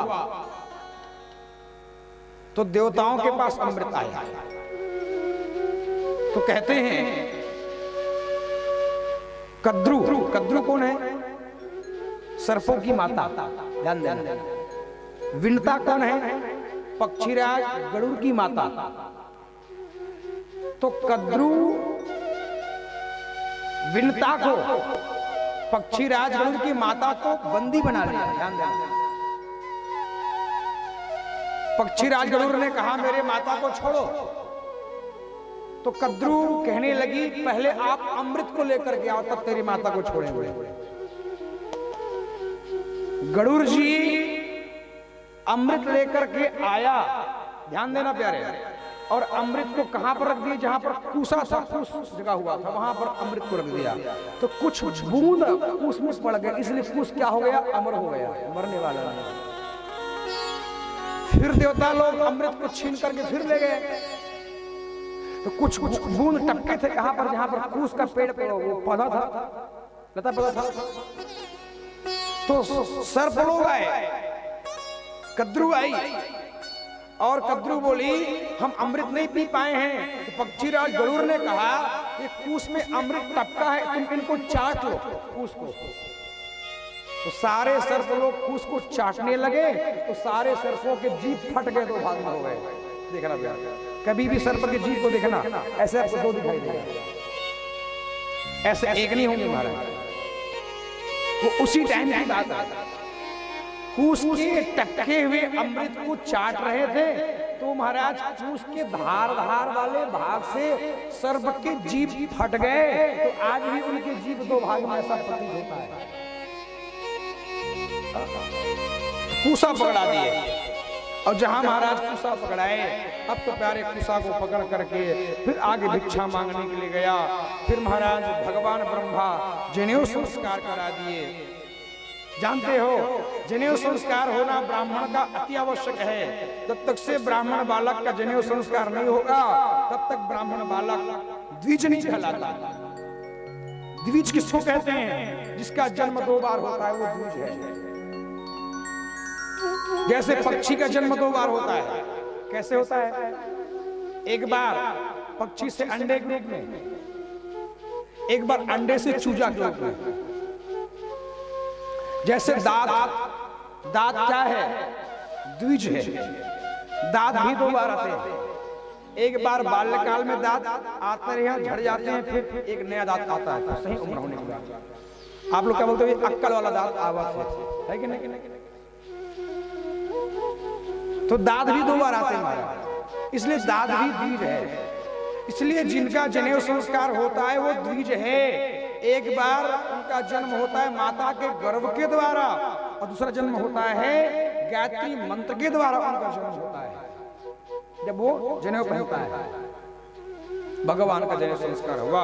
तो देवताओं के पास अमृत आया, तो कहते हैं कद्रू, कद्रू कौन है? सर्पों की माता, ध्यान देना। विनता कौन है? पक्षीराज गरुड़ की माता। तो कद्रू विनता को, पक्षीराज गरुड़ की माता को बंदी बना लिया। ध्यान देना, पक्षीराज गरुड़ ने कहा मेरे माता को छोड़ो, तो कद्रू कहने लगी पहले आप अमृत को लेकर के आओ, तब तेरी माता को छोड़ेंगे। गरुड़ जी अमृत लेकर के आया, ध्यान देना प्यारे, और अमृत को कहां पर रख दिया? जहां पर कूसा था, कूस जगह हुआ था, वहां पर अमृत को रख दिया। तो कुछ बूंद कूस में पड़ गए, इसलिए कूस क्या हो गया? अमर हो गया, मरने वाला नहीं। फिर देवता लोग अमृत को छीन करके फिर ले गए, तो कुछ बूंद टपके थे कहां पर? जहां पर कूस का पेड़ पे वो पौधा था, लता पौधा था। तो सर्प लोग आए, कद्रू आई, और कद्रू बोली हम अमृत नहीं पी पाए हैं। तो पक्षीराज गरुड़ ने कहा कि कूस में अमृत टपका है, तुम इनको चाट लो कूस को। तो सारे सर्प लोग कूस को चाटने लगे, तो सारे सर्पों के जीभ फट गए, तो भाग हो गए। देखना प्यार, कभी भी सर्प के जीभ को देखना, ऐसे आपको दो दिखाई देगा, ऐसे एक नहीं होंगे महाराज। वो उसी टाइम की बात है, कूस के टपके हुए अमृत को चाट रहे थे, तो महाराज कूस के धार धार वाले भाग से सर्प के जीभ फट गए। तो आज भी उनके जीभ दो भाग में ऐसा प्रतीत होता है। कूसा पकड़ा दिए, और जहां महाराज कूसा पकड़ाए, अब तो प्यारे कूसा को पकड़ करके फिर आगे भिक्षा मांगने के लिए गया। फिर महाराज भगवान ब्रह्मा जनेऊ संस्कार करा दिए। जानते हो जनेऊ संस्कार होना ब्राह्मण का अति आवश्यक है। जब तक से ब्राह्मण बालक का जनेऊ संस्कार नहीं होगा, तब तक ब्राह्मण बालक द्विज नहीं कहलाता। द्विज किसको कहते हैं? जिसका जन्म 2 बार होता है वो द्विज है। जैसे पक्षी का जन्म 2 बार होता है, कैसे होता है? एक बार पक्षी से अंडे के रूप में, एक बार अंडे से चूजा के रूप में। जैसे दांत, दांत क्या है? द्विज है। दांत भी 2 बार आते हैं, एक बार बाल्यकाल में दांत आते हैं, झड़ जाते हैं, फिर एक नया दांत आता है सही उम्र होने के बाद। आप लोग क्या बोलते हैं? अक्कल वाला दांत आवा है कि नहीं? तो दांत भी 2 बार आते हैं महाराज, इसलिए दांत भी द्विज है। इसलिए जिनका जनेऊ संस्कार होता है वो द्विज है। एक बार उनका जन्म होता है माता के गर्भ के द्वारा, और दूसरा जन्म होता है गायत्री मंत्र के द्वारा उनका जन्म होता है, जब वो जनेऊ पहनता है। भगवान का जनेऊ संस्कार हुआ,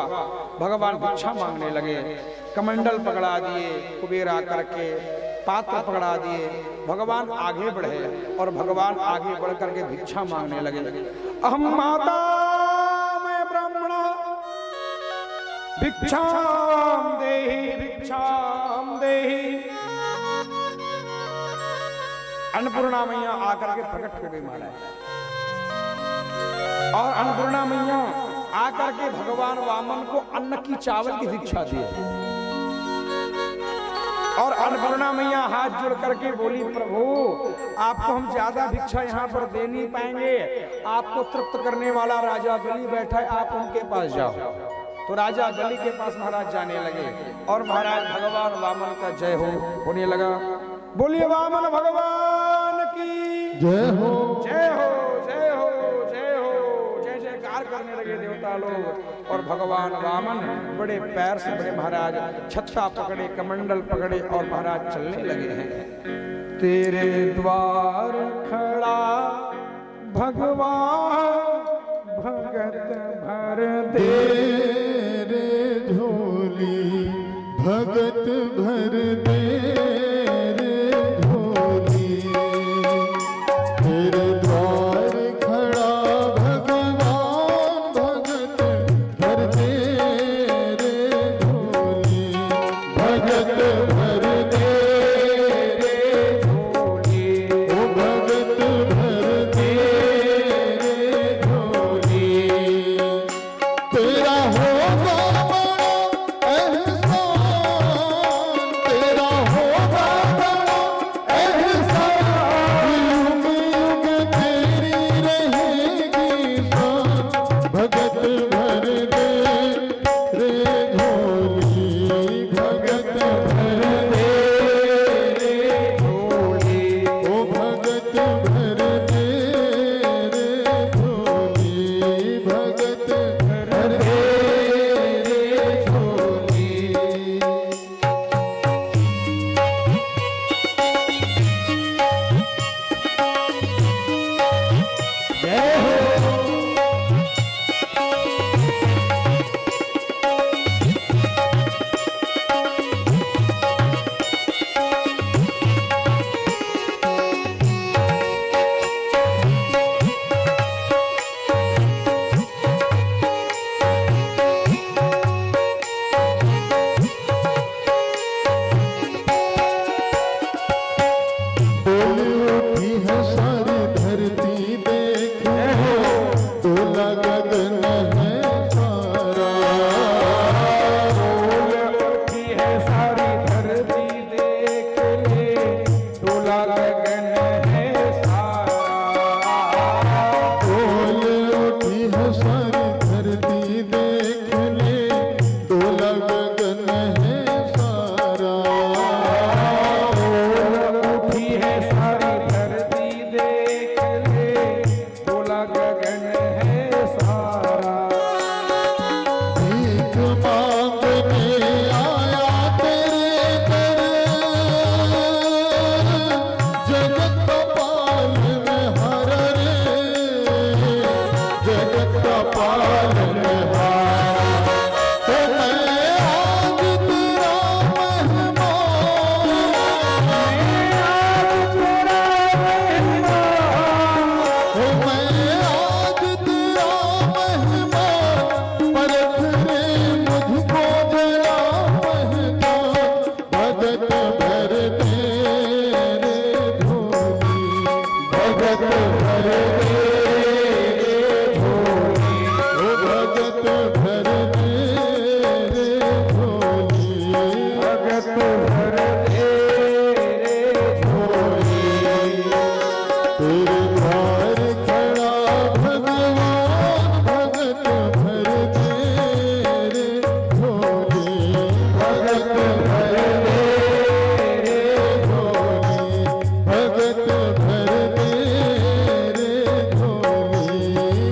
भगवान भिक्षा मांगने लगे, कमंडल पकड़ा दिए, कुबेर आकर के पात्र पकड़ा दिए। भगवान आगे बढ़े और भगवान आगे बढ़ करके भिक्षा मांगने लगे। अहम माता मैं ब्राह्मणा भिक्षाम देहि भिक्षाम देहि। अन्नपूर्णा मैया आकर के प्रकट हो गई महाराज। और अन्नपूर्णा मैया आकर के भगवान वामन को अन्न की चावल की भिक्षा दी। और अन्नपूर्णा मैया हाथ जोड़ करके बोली, प्रभु आपको हम ज्यादा भिक्षा यहाँ पर दे नहीं पाएंगे, आपको तृप्त करने वाला राजा बलि बैठा है, आप उनके पास जाओ। तो राजा बलि के पास महाराज जाने लगे और महाराज भगवान वामन का जय होने लगा। बोलिए वामन भगवान की जय हो, जय हो, जय हो, जय हो, जय जयकार करने लगे देवता लोग। और भगवान वामन बड़े पैर से बड़े महाराज छत्ता पकड़े, कमंडल पकड़े और महाराज चलने लगे हैं। तेरे द्वार खड़ा भगवान भगत भर दे रे झोली, भगत भर दे रे झोली। तेरे द्वार खड़ा भगवान भगत भर दे रे झोली, भगत भर दे रे झोली, ओ भगत भर दे रे झोली। तेरा होगा बड़ा एहसान, तेरा होगा बड़ा एहसान, युग युग तेरी रहेगी शान। भगत भर दे रे झोली, भगत भर दे रे झोली, ओ भगत भर दे रे झोली, भगत भर दे रे झोली। जय हो। डोली उठी है सारी धरती देख, डोला गगन है सारा। डोल उठी है सारी धरती देख ले, डोला गगन है सारा। डोल उठी है सारी धरती देख ले, डोला गगन है सारा। डोल उठी है सारी धरती देख ले, डोला गगन है सारा। भीख मांगने आया तेरे दर, जगत का पालन हार रे, जगत का पालन हार। तो मैं आज तेरा मेहमान, ओ मैं आज तेरा मेहमान, परख रे मुझको जरा पहचान। भगत भर दे रे झोली, भगत भर दे रे झोली, ओ भगत भर दे रे झोली, भगत भर दे रे झोली। तेरे द्वार खड़ा भगवान भगत भर दे रे झोली, भगत भर दे रे झोली, भगत भर दे रे झोली,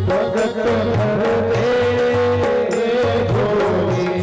भगत भर दे रे झोली।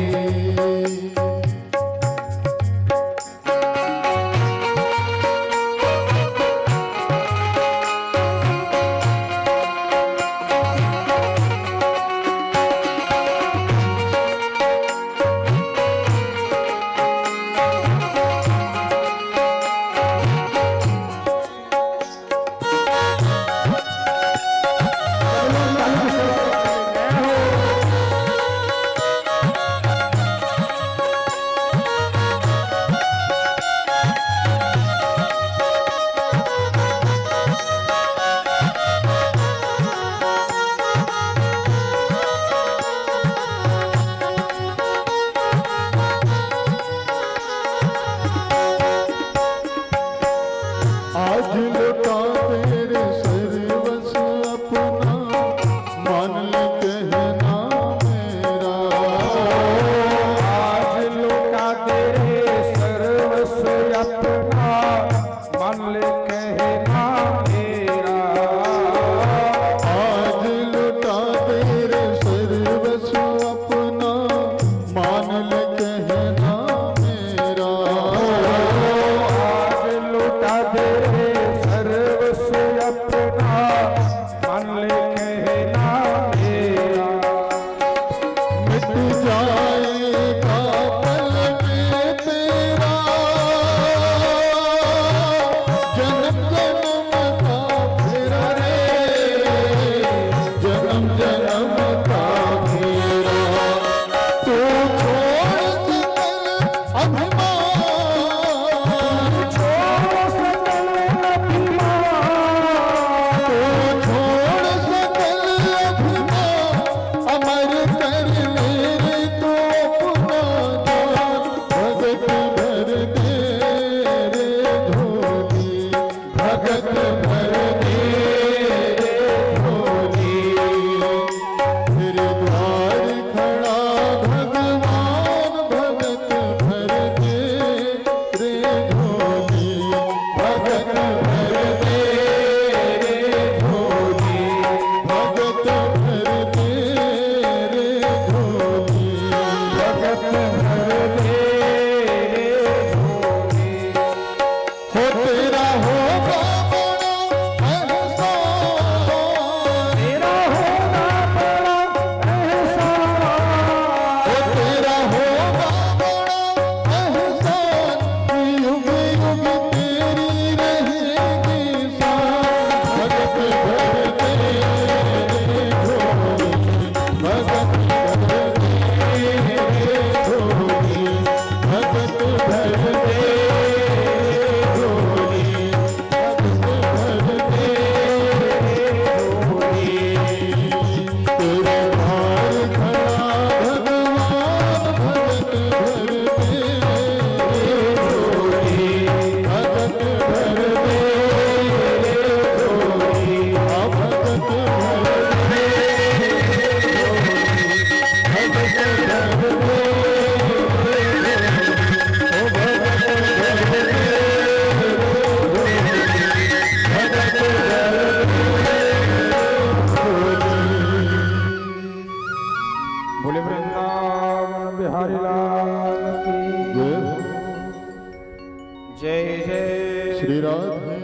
जय जय श्री राधे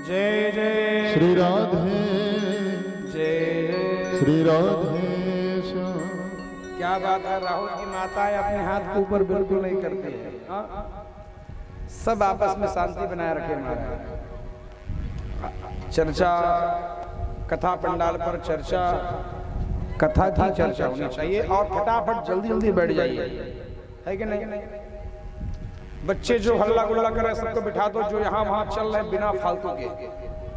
जय जय श्री राधे जय जय श्री राधे श्याम। क्या बात है, राहुल की माताएं अपने हाथ के ऊपर बिल्कुल नहीं करती है। सब आपस में शांति बनाए रखे महाराज। चर्चा कथा पंडाल पर चर्चा, कथा की चर्चा होनी चाहिए और फटाफट जल्दी जल्दी बैठ जाइए, है कि नहीं? बच्चे जो हल्ला गुल्ला कर रहे हैं सबको बिठा दो, जो यहाँ वहां चल रहे हैं बिना फालतू के,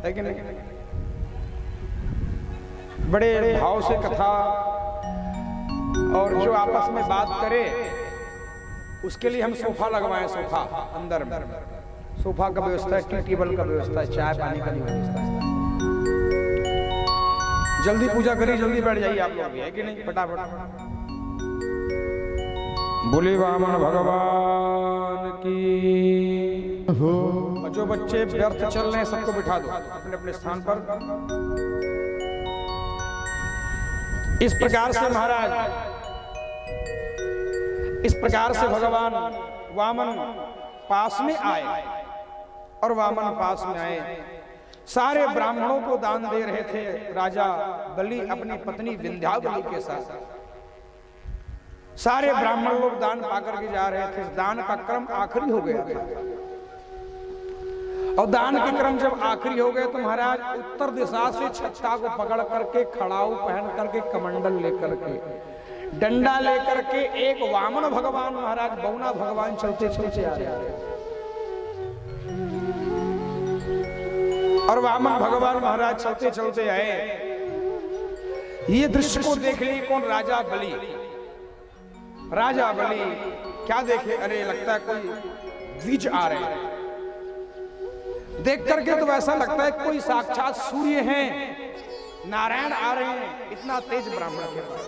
है कि नहीं? बड़े भाव से कथा और जो आपस में बात करे उसके लिए हम सोफा लगवाएं। सोफा अंदर में सोफा का व्यवस्था है, टी टेबल का व्यवस्था है, चाय पानी का भी व्यवस्था है। जल्दी पूजा करिए, जल्दी बैठ जाइए आप लोग भी, है कि नहीं? फटाफट बोले वामन भगवान की हो। और जो बच्चे व्यर्थ चल रहे हैं सबको बिठा दो अपने अपने स्थान पर। इस प्रकार से महाराज, इस प्रकार से भगवान वामन पास में आए और वामन पास में आए सारे ब्राह्मणों को दान दे रहे थे राजा बलि अपनी पत्नी विंध्यावली के साथ। सारे ब्राह्मण लोग दान पाकर के जा रहे थे। दान का क्रम आखिरी हो गया था और दान के क्रम जब आखिरी हो गए तो महाराज उत्तर दिशा से छत्ता को पकड़ करके, खड़ाऊ पहन करके, कमंडल लेकर के, डंडा लेकर के एक वामन भगवान महाराज, बौना भगवान चलते चलते आ रहे थे। और वामन भगवान महाराज चलते चलते आए। ये दृश्य को देख लिए कौन? राजा बलि। राजा बलि क्या देखे? अरे लगता है कोई द्विज आ रहे हैं। देख करके तो ऐसा लगता है कोई साक्षात सूर्य हैं, नारायण आ रहे हैं, इतना तेज ब्राह्मण के पास।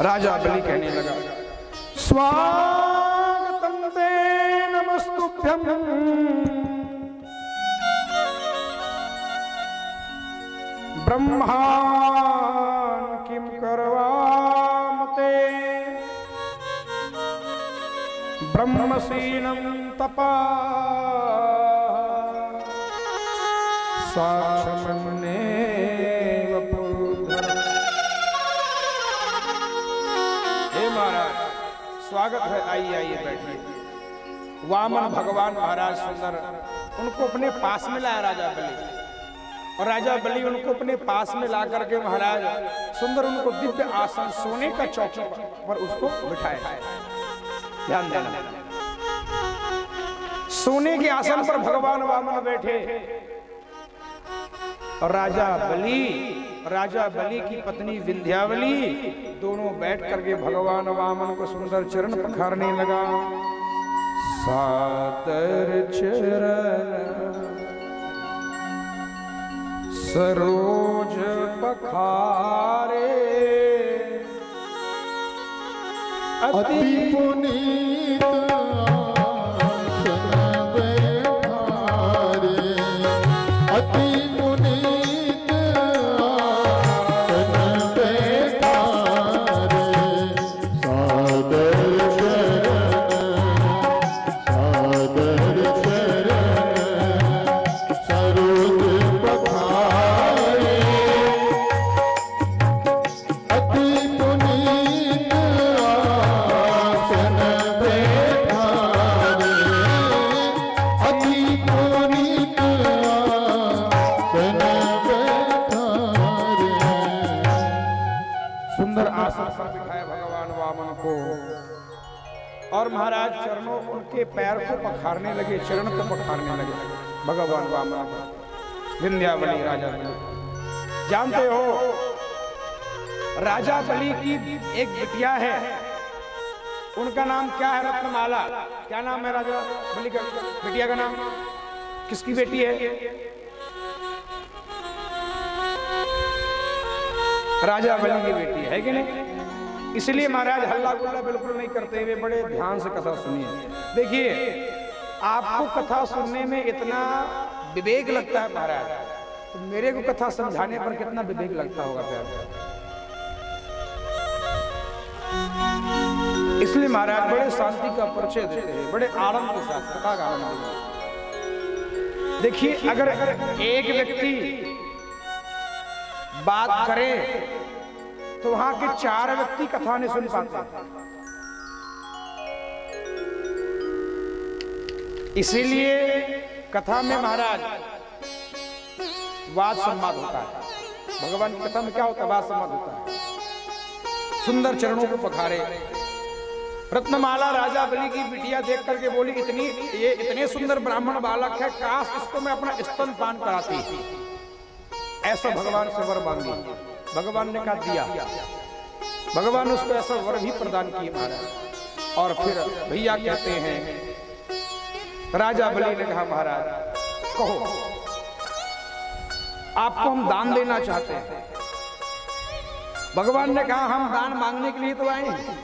राजा बलि कहने लगा, स्वागतम ते नमस्तुभ्यं ब्रह्मान् किं करवाम ते ब्रह्मसीनं तपा साक्षमन्नेव पुरुधर। हे महाराज स्वागत है, आइए आइए बैठिए। वामन भगवान महाराज सुंदर उनको अपने पास में लाया राजा बलि, और राजा बलि उनको अपने पास में ला करके महाराज सुंदर उनको दिव्य आसन, सोने का चौकी पर उसको बिठाया। ध्यान देना, सोने के आसन पर भगवान वामन बैठे और राजा बलि की पत्नी विंध्यावली दोनों बैठ करके भगवान वामन को सुंदर चरण पखारने लगा। सादर चरण सरोज पखारे अति पुनीत आसन बैठारे, अति पुनीत आसन बैठारे। सादर चरण सरोज पखारे, अति पुनीत आसन बैठारे, अति पुनीत आसन बैठारे। सुंदर आसन पर बिठाया भगवान वामन को और महाराज चरणों उनके पैर को पखारने लगे, चरण को पखारने लगे भगवान वामन को। विंध्यावली राजा बलि, जानते हो राजा बलि की एक बिटिया है, उनका नाम क्या है? रत्नमाला। क्या नाम है राजा बलि का बिटिया का नाम? किसकी बेटी है? राजा बलि की बेटी है कि नहीं? इसलिए महाराज हल्ला गुल्ला बिल्कुल नहीं करते हुए बड़े ध्यान से कथा सुनिए। देखिए आपको कथा सुनने में इतना विवेक लगता है महाराज, तो मेरे को कथा समझाने पर कितना विवेक लगता होगा प्यार। इसलिए महाराज बड़े शांति का परिचय देते हैं, बड़े आनंद के साथ कथा का आनंद देते हैं। देखिए, अगर एक व्यक्ति बात करे तो वहां के 4 व्यक्ति कथा नहीं सुन पाते। इसीलिए कथा में महाराज वाद संवाद होता है। भगवान की कथा में क्या होता है? वाद संवाद होता है। सुंदर चरणों को पखारे। रत्नमाला राजा बलि की बिटिया देख करके बोली, इतने सुंदर ब्राह्मण बालक है, काश इसको मैं अपना स्तनपान कराती। ऐसा भगवान से वर मांगी। भगवान ने कहा दिया। भगवान ने उसको ऐसा वर भी प्रदान किया महाराज। और फिर भैया कहते हैं, राजा बलि ने कहा महाराज कहो, आपको हम दान देना चाहते हैं। भगवान ने कहा हम दान मांगने के लिए तो आए हैं।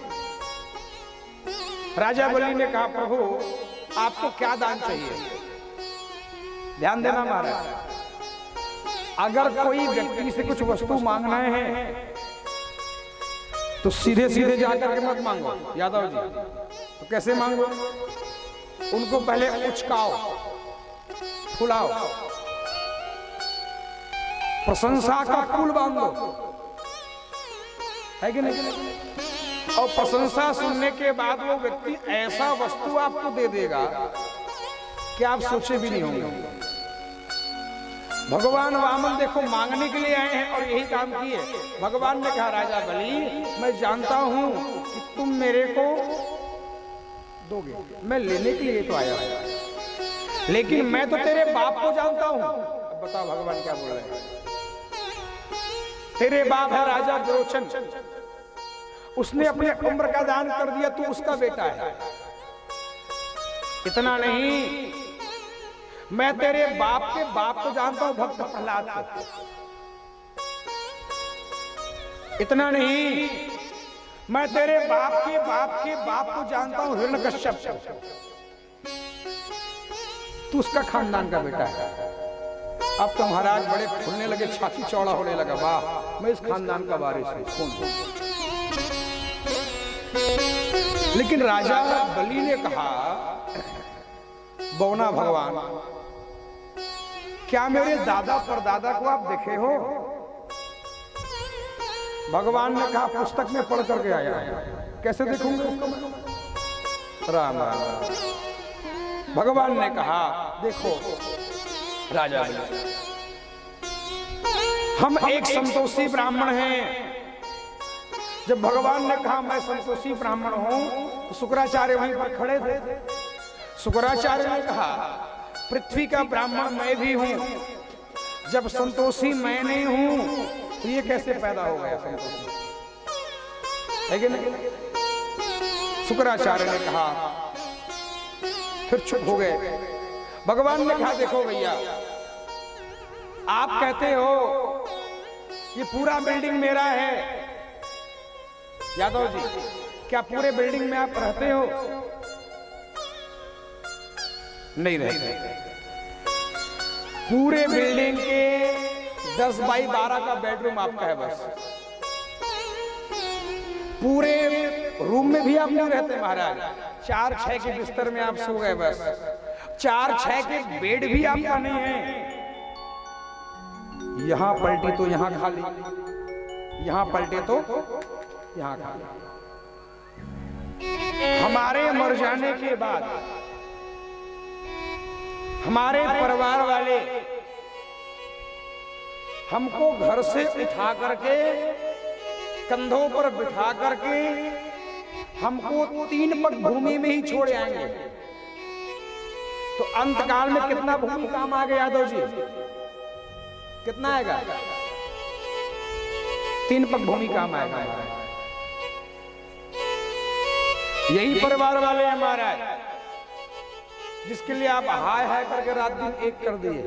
राजा बलि ने कहा प्रभु आपको क्या दान चाहिए? ध्यान देना महाराज, अगर कोई व्यक्ति से कुछ वस्तु मांगना है तो सीधे सीधे जाकर के मत मांगो यादव जी। तो कैसे मांगो? उनको पहले उचकाओ, फुलाओ, प्रशंसा का पुल बांधो, है कि नहीं? और प्रशंसा सुनने के बाद वो व्यक्ति ऐसा वस्तु आपको दे देगा कि आप सोचे भी नहीं होंगे। भगवान वामन देखो मांगने के लिए आए हैं और यही काम किए। भगवान ने कहा राजा बलि मैं जानता हूं कि तुम मेरे को दोगे, मैं लेने के लिए तो आया हूं, लेकिन मैं तो तेरे बाप को जानता हूं। अब बताओ भगवान क्या बोल रहे हैं? तेरे बाप है राजा विरोचन, उसने अपने उम्र का दान कर दिया, तू उसका बेटा है। इतना नहीं, मैं तेरे बाप के बाप को जानता हूं, भक्त प्रहलाद को। इतना नहीं, मैं तेरे बाप के बाप के बाप को जानता हूं, हिरण्यकश्यप। तू उसका खानदान का बेटा है। अब तो महाराज बड़े फूलने लगे, छाती चौड़ा होने लगा, वाह मैं इस खानदान का वारिस हूं। कौन? लेकिन राजा बलि ने कहा बौना भगवान, क्या मेरे दादा परदादा को आप देखे हो? भगवान ने कहा पुस्तक में पढ़ करके आया। कैसे देखूंगा उसको? राम राम। भगवान ने कहा देखो राजा, हम एक संतोषी ब्राह्मण हैं। जब भगवान ने कहा मैं संतोषी ब्राह्मण हूं तो शुक्राचार्य वहीं पर खड़े थे। शुक्राचार्य ने कहा पृथ्वी का ब्राह्मण मैं भी हूं, जब संतोषी मैं नहीं हूं तो ये कैसे पैदा हो गया संतोषी? है कि नहीं? शुक्राचार्य ने कहा, फिर चुप हो गए। भगवान ने कहा देखो भैया, आप कहते हो ये पूरा बिल्डिंग मेरा है। यादव जी, क्या पूरे बिल्डिंग में आप रहते हो? नहीं रहते। पूरे बिल्डिंग के 10 बाई 12 का बेडरूम आपका है बस। पूरे रूम में भी आप नहीं रहते महाराज। 4-6 के बिस्तर में आप सो गए बस। 4-6 के बेड भी आपका नहीं है। यहां पलटी तो यहां खाली, यहां पलटे तो यहां खाली। हमारे मर जाने के बाद हमारे परिवार वाले हमको घर से उठा करके कंधों पर बिठा करके हमको 3 पग भूमि में ही छोड़ आएंगे। तो अंतकाल में कितना भूमि काम आ गया यादव जी? कितना आएगा? 3 पग भूमि काम आएगा। यही परिवार वाले हैं महाराज, जिसके लिए आप हाय हाय करके रात दिन एक कर दिए।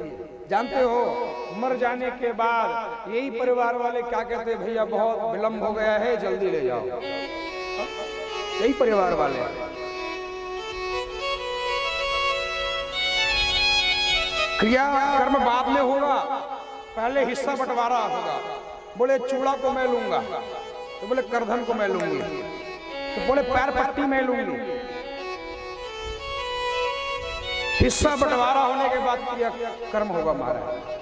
जानते हो मर जाने के बाद यही परिवार वाले क्या कहते हैं? भैया बहुत विलंब हो गया है, जल्दी ले जाओ। यही परिवार वाले। क्रिया कर्म बाद में होगा, पहले हिस्सा बंटवारा होगा। बोले चूड़ा को मैं लूंगा, तो बोले करधन को मैं लूंगी। तो बोले पैर पट्टी मैं लूंगी। हिस्सा बंटवारा होने के बाद क्रिया कर्म होगा महाराज।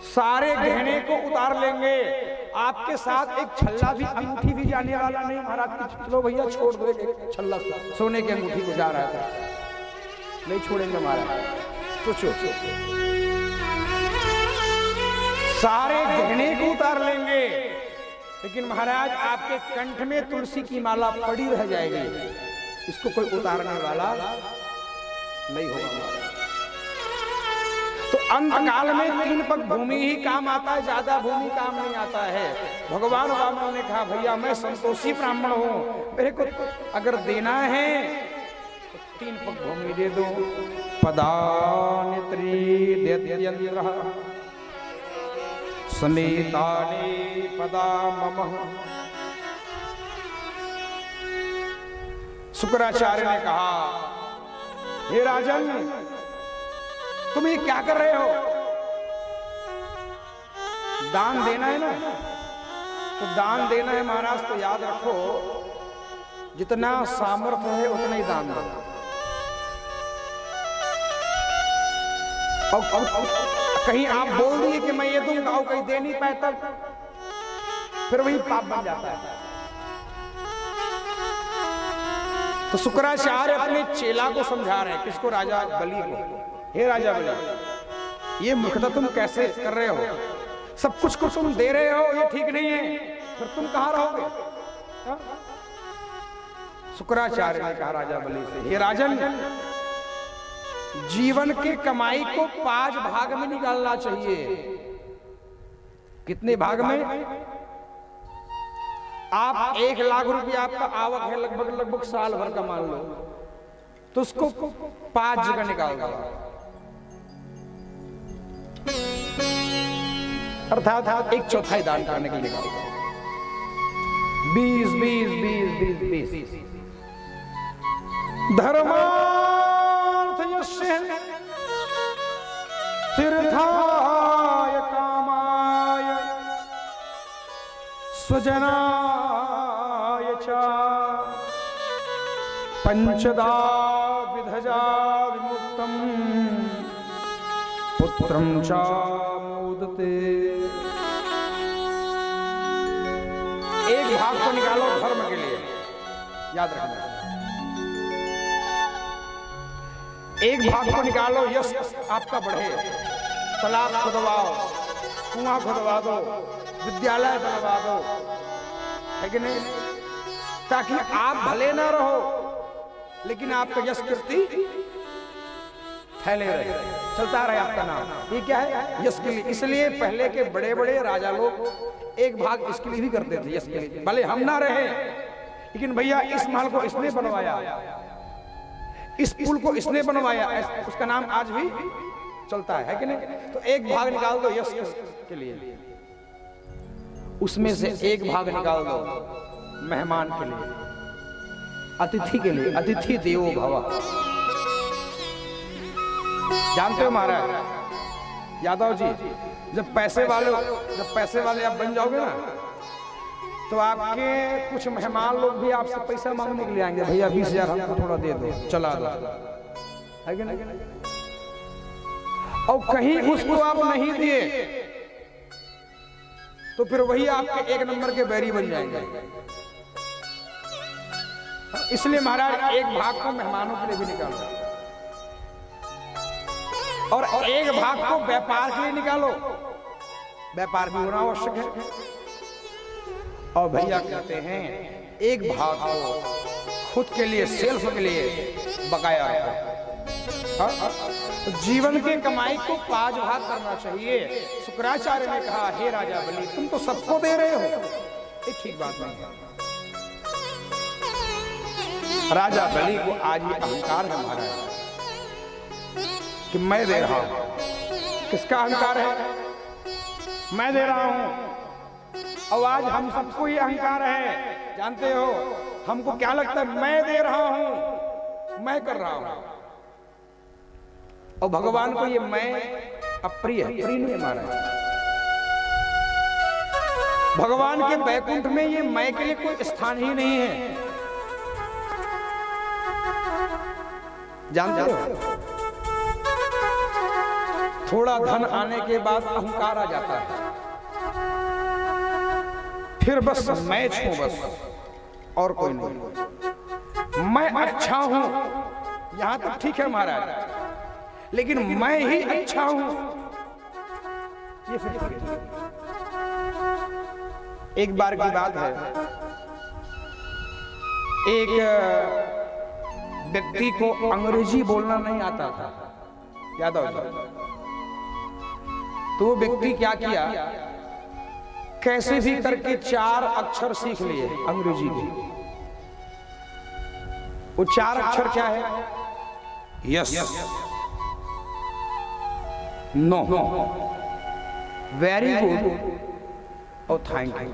सारे गहने को उतार लेंगे, आपके साथ एक छल्ला भी, अंगूठी भी जाने वाला नहीं महाराज। चलो भैया छोड़ दो, एक छल्ला सोने की अंगूठी को जा रहा था, नहीं छोड़ेंगे महाराज। सोचो, सारे गहने को उतार लेंगे, लेकिन महाराज आपके कंठ में तुलसी की माला पड़ी रह जाएगी, इसको कोई उतारने वाला नहीं होगा। तो अंत काल में 3 पग भूमि ही काम आता है, ज्यादा भूमि काम नहीं आता है। भगवान वामन ने कहा भैया मैं संतोषी ब्राह्मण हूं, मेरे को अगर देना है तो 3 पग भूमि दे दो। पदानि त्रिदेत्यंत्रः समेतानि पदा मम। शुक्राचार्य ने कहा हे राजन, तुम ये क्या कर रहे हो? दान देना है ना, तो दान देना है महाराज, तो याद रखो जितना सामर्थ्य है उतना ही दान दो। और कहीं आप बोल दिए कि मैं ये दूंगा और कहीं दे नहीं पाए, तब फिर वही पाप बन जाता है। तो शुक्राचार्य अपने चेला को समझा रहे हैं, किसको? राजा बलि को। हे राजा बलि, ये मूर्खता तुम कैसे कर रहे हो? सब कुछ को तुम दे रहे हो, ये ठीक नहीं है, फिर तुम कहां रहोगे? हा? शुक्राचार्य ने कहा राजा बलि से, हे राजन, जीवन के कमाई को 5 भाग में निकालना चाहिए। कितने भाग में? आप 1 लाख रुपया आपका आवक है, लगभग साल भर का मान लो, तो उसको 5 जगह निकाल दो, अर्थात 1/4 दान करने के लिए निकाल दो। 20 धर्मार्थ यस्य तीर्थाय कामाय स्वजनाय च पंचदा विधजा विमुक्तम पुत्रं च मोदते। 1 भाग को निकालो धर्म के लिए, याद रखना। 1 भाग को निकालो, यश आपका बढ़े, तालाब खुदवाओ, कुआं खुदवा दो, विद्यालय बनवा दो, है कि नहीं? ताकि आप भले ना रहो लेकिन आपका यश कीर्ति फैले रहे, चलता रहे आपका नाम। ये क्या है? यश के लिए। इसलिए पहले के बड़े बड़े राजा लोग 1 भाग इसके लिए भी करते थे, यश के लिए। भले हम ना रहे, लेकिन भैया इस महल को इसने बनवाया, इस पुल को इसने बनवाया, उसका नाम आज भी चलता है कि नहीं? तो 1 भाग निकाल दो यश के लिए, उसमें से 1 भाग निकाल दो मेहमान के लिए, अतिथि के लिए। अतिथि देवो भव, जानते हो महाराज यादव जी, जब पैसे वाले आप बन जाओगे ना, तो आपके कुछ मेहमान लोग भी आपसे पैसा मांगने के लिए आएंगे, भैया 20,000 हमको थोड़ा दे दो, चला दो, है कि नहीं? और कहीं उसको आप नहीं दिए तो फिर वही आपके 1 नंबर के बैरी बन जाएंगे। इसलिए महाराज 1 भाग को मेहमानों के लिए भी निकालो, और 1 भाग को व्यापार के लिए निकालो, व्यापार भी होना आवश्यक है। और भैया कहते हैं 1 भाग को खुद के लिए, सेल्फ के लिए बकाया है। तो जीवन के कमाई को 5 भाग करना चाहिए। शुक्राचार्य ने कहा हे राजा बलि, तुम तो सबको दे रहे हो, ये ठीक बात नहीं है। राजा बलि को आज ये अहंकार है महाराज कि मैं दे रहा हूं। किसका अहंकार है? मैं दे रहा हूं। और आज हम सबको ये अहंकार है, जानते हो हमको क्या लगता है? मैं दे रहा हूं, मैं कर रहा हूं। और भगवान को ये मैं अप्रिय है, प्रिय नहीं है महाराज। भगवान के बैकुंठ में ये मैं के लिए कोई स्थान ही नहीं है। जानते हो, थोड़ा धन आने के बाद अहंकार आ जाता है, फिर बस मैं छूं, बस और कोई नहीं। मैं अच्छा हूं यहां तक ठीक है महाराज, लेकिन मैं ही अच्छा हूं ये फिर ठीक है। एक बार की बात है, एक व्यक्ति को अंग्रेजी बोलना नहीं आता था, याद हो? तो वो व्यक्ति क्या किया, कैसे भी करके 4 अक्षर सीख लिए अंग्रेजी के। वो 4 अक्षर क्या है? यस, नो, वेरी गुड और थैंक यू।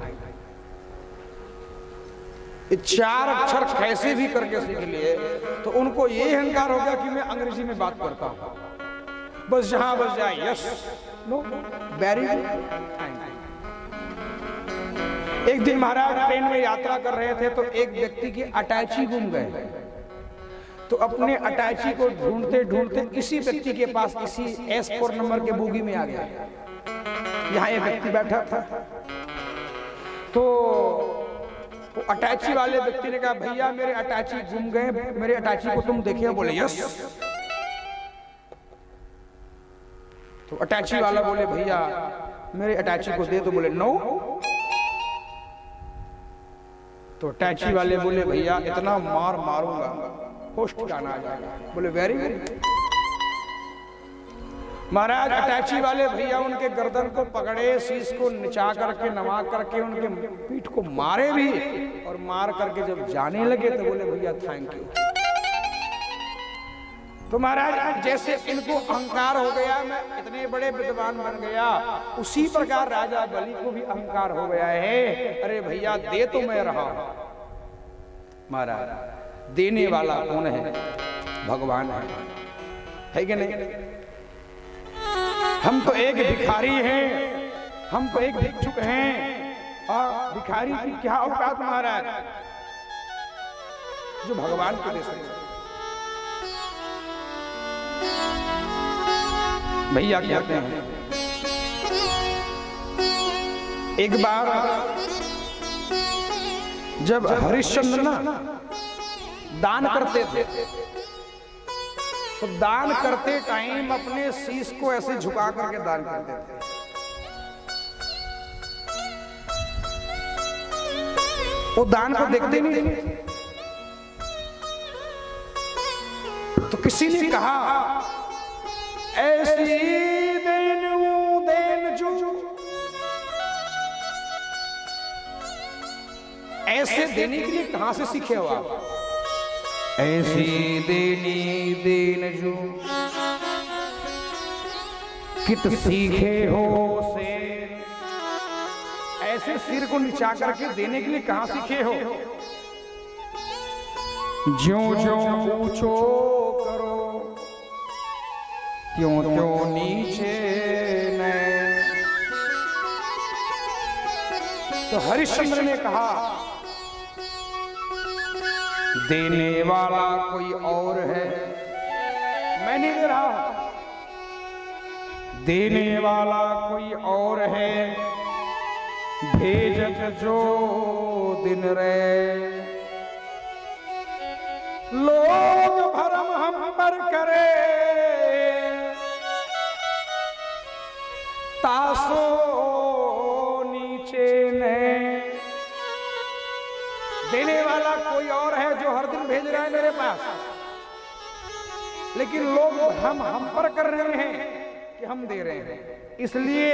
ये 4 अक्षर कैसे भी करके सीख लिए, तो उनको ये अहंकार हो गया कि मैं अंग्रेजी में बात करता हूं, बस जहां बस जाए yes, no, very good, thank you. एक दिन महाराज ट्रेन में यात्रा कर रहे थे, तो एक व्यक्ति की अटैची गुम गए। तो अपने अटैची को ढूंढते ढूंढते इसी व्यक्ति के पास, इसी S4 नंबर के बोगी में आ गया। यहाँ एक व्यक्ति बैठा था, तो वो अटैची वाले व्यक्ति ने कहा, भैया मेरे अटैची गुम गए, मेरे अटैची को तुम देखे? बोले यस। तो अटैची वाला बोले, भैया मेरे अटैची को दे दो। बोले नो। तो अटैची वाले बोले, भैया इतना मार मारूंगा होस्ट जाना आ जाएगा। बोले वेरी गुड। महाराज अटैची वाले भैया उनके गर्दन को पकड़े, शीश को निचा करके नवा करके उनके पीठ को मारे भी, और मार करके जब जाने लगे तो बोले, भैया थैंक यू। तो महाराज जैसे इनको अहंकार हो गया, मैं इतने बड़े विद्वान बन गया, उसी प्रकार राजा बलि को भी अहंकार हो गया है। अरे भैया दे तो मैं रहा हूं। महाराज देने वाला कौन है? भगवान है कि नहीं? हम तो एक भिखारी हैं, हम तो एक भिक्षुक हैं, और भिखारी की क्या औकात महाराज जो भगवान को दे सकते। भैया कहते हैं, एक बार जब हरिश्चंद्र ना दान करते थे, तो दान करते टाइम अपने शीश को ऐसे झुका करके दान करते थे। वो दान को देखते नहीं थे। तो किसी ने कहा, ऐसी देन जो, ऐसे देने के लिए कहां से सीखे हो आप? ऐसी देन जो कित सीखे हो से, ऐसे सिर को नीचा करके देने के लिए कहां सीखे हो? ज्यों ज्यों ऊंचो करो त्यों त्यों नीचे न। तो हरिश्चंद्र ने कहा, देने वाला कोई और है, मैं नहीं दे रहा, देने वाला कोई और है, भेजत जो दिन रे, लोग भरम हम पर करे, तासो नीचे ने। देने वाला कोई और है जो हर दिन भेज रहा है मेरे पास, लेकिन लोग हम पर कर रहे हैं कि हम दे रहे हैं, इसलिए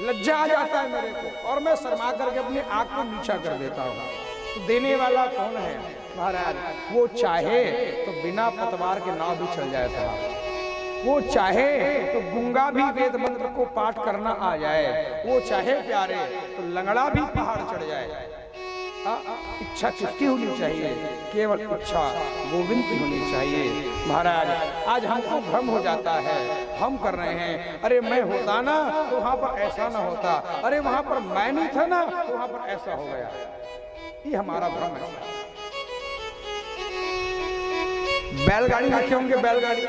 लज्जा आ जाता है मेरे को, और मैं शर्मा करके अपनी आंख को नीचा कर देता हूं। तो देने वाला कौन है महाराज? वो चाहे तो बिना पतवार के नाव भी चल जाए साहब, वो चाहे तो गूंगा भी वेद मंत्र को पाठ करना आ जाए, वो चाहे प्यारे तो लंगड़ा भी पहाड़ चढ़ जाए। इच्छा किसकी होनी चाहिए? केवल इच्छा गोविंद की होनी चाहिए। महाराज आज हमको भ्रम हो जाता है, हम कर रहे हैं, अरे मैं होता ना तो वहां पर ऐसा ना होता, अरे वहां पर मैं नहीं था ना तो वहां पर ऐसा हो गया। ये हमारा भ्रम है। बैलगाड़ी देखे होंगे, बैलगाड़ी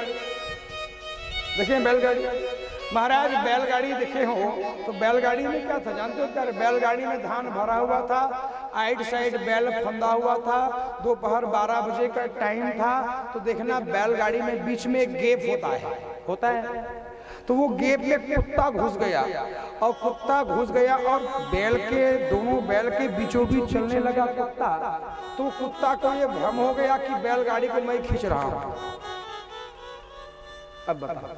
देखे? बैलगाड़ी महाराज बैलगाड़ी देखे हो तो बैलगाड़ी में क्या था जानते हो क्या? बैलगाड़ी में धान भरा हुआ था, आइट साइड बैल फंदा हुआ था, दोपहर 12 बजे का टाइम था। तो देखना बैलगाड़ी में बीच में एक गेप होता है। तो वो गेप में कुत्ता घुस गया, और कुत्ता घुस गया और बैल के दोनों बैल के बीचों बीच चलने लगा कुत्ता। तो कुत्ता को ये भ्रम हो गया कि बैलगाड़ी को मैं खींच रहा हूं। अब बताओ,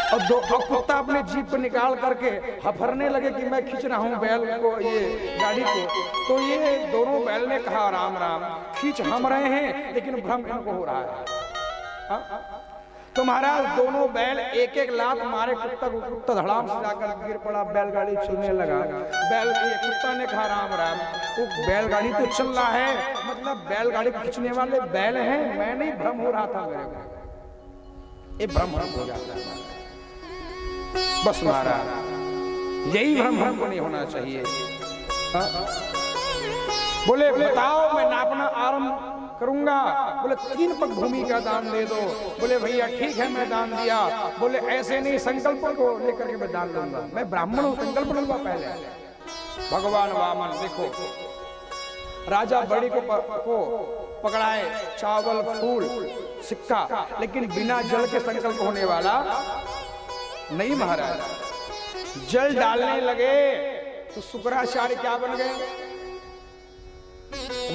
और कुत्ता अपने जीप को निकाल करके हफरने लगे कि मैं खींच रहा हूं बैल को, ये गाड़ी को। तो ये दोनों बैल ने कहा राम राम, खींच हम रहे हैं लेकिन भ्रम इनको हो रहा है। तो महाराज दोनों बैल एक एक लात मारे कुत्ता को, कुत्ता धड़ाम से जाकर गिर पड़ा, बैलगाड़ी चलने लगा। कुत्ता ने कहा राम राम, वो बैलगाड़ी तो चल रहा है, मतलब बैलगाड़ी खींचने वाले बैल हैं, मैं नहीं, भ्रम हो रहा था मेरे को। ये भ्रम हो जाता है बस महाराज, यही भ्रम हमको नहीं होना चाहिए। बोले बताओ मैं नापना आरंभ करूंगा। बोले 3 पग भूमि का दान दे दो। बोले भैया ठीक है मैं दान दिया। बोले ऐसे नहीं, संकल्प को लेकर के मैं दान दूंगा, मैं ब्राह्मण हूं, संकल्प लूंगा पहले। भगवान वामन देखो, राजा बड़ी को पकड़ाए, चावल फूल सिक्का, लेकिन बिना जल के संकल्प होने वाला नहीं महाराज। जल डालने लगे तो शुक्राचार्य क्या बन गए?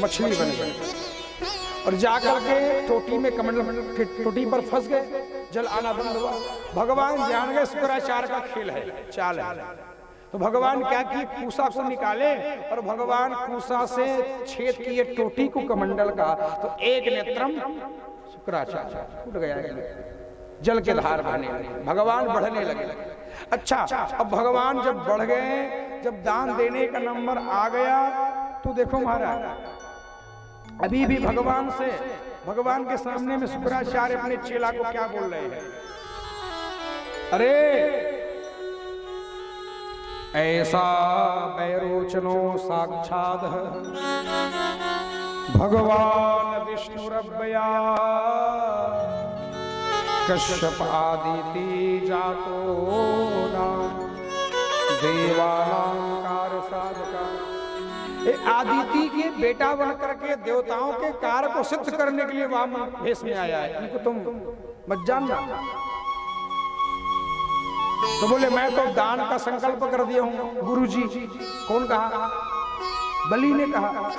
मछली बन गए, और जाकर के टोटी में कमंडल टोटी पर फंस गए, जल आना बंद हुआ। भगवान जान गए शुक्राचार्य का खेल है, चाल है। तो भगवान क्या किए, पूसा को निकाले, और भगवान पूसा से छेद किए टोटी को कमंडल का, तो एक नेत्रम शुक्राचार्य टूट गया, जल के धार बहने लगे, भगवान बढ़ने लगे। अच्छा, अब भगवान जब बढ़ गए, जब दान देने का नंबर आ गया, तो देखो महाराज अभी भी भगवान के सामने में शुक्राचार्य अपने चेला को क्या बोल रहे हैं? अरे ऐसा बैरोचनो साक्षात भगवान विष्णुरव्यया कश्यप आदिति जातो देवालंकार साधका। आदिति के बेटा बनकर के देवताओं के कार्य को सिद्ध करने के लिए वामन भेष में आया है, इनको तुम मत जानना। तो बोले मैं तो दान का संकल्प कर दिया हूं गुरुजी। कौन कहा? बलि ने कहा।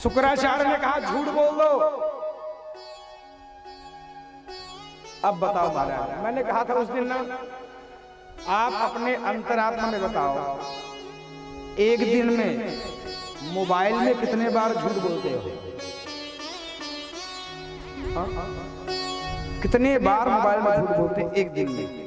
शुक्राचार्य ने कहा झूठ बोल दो। अब बताओ महाराज, मैंने कहा था उस दिन ना, आप अपने अंतरात्मा में बताओ, एक दिन में मोबाइल में कितने बार झूठ बोलते हो? कितने बार मोबाइल में झूठ बोलते एक दिन में?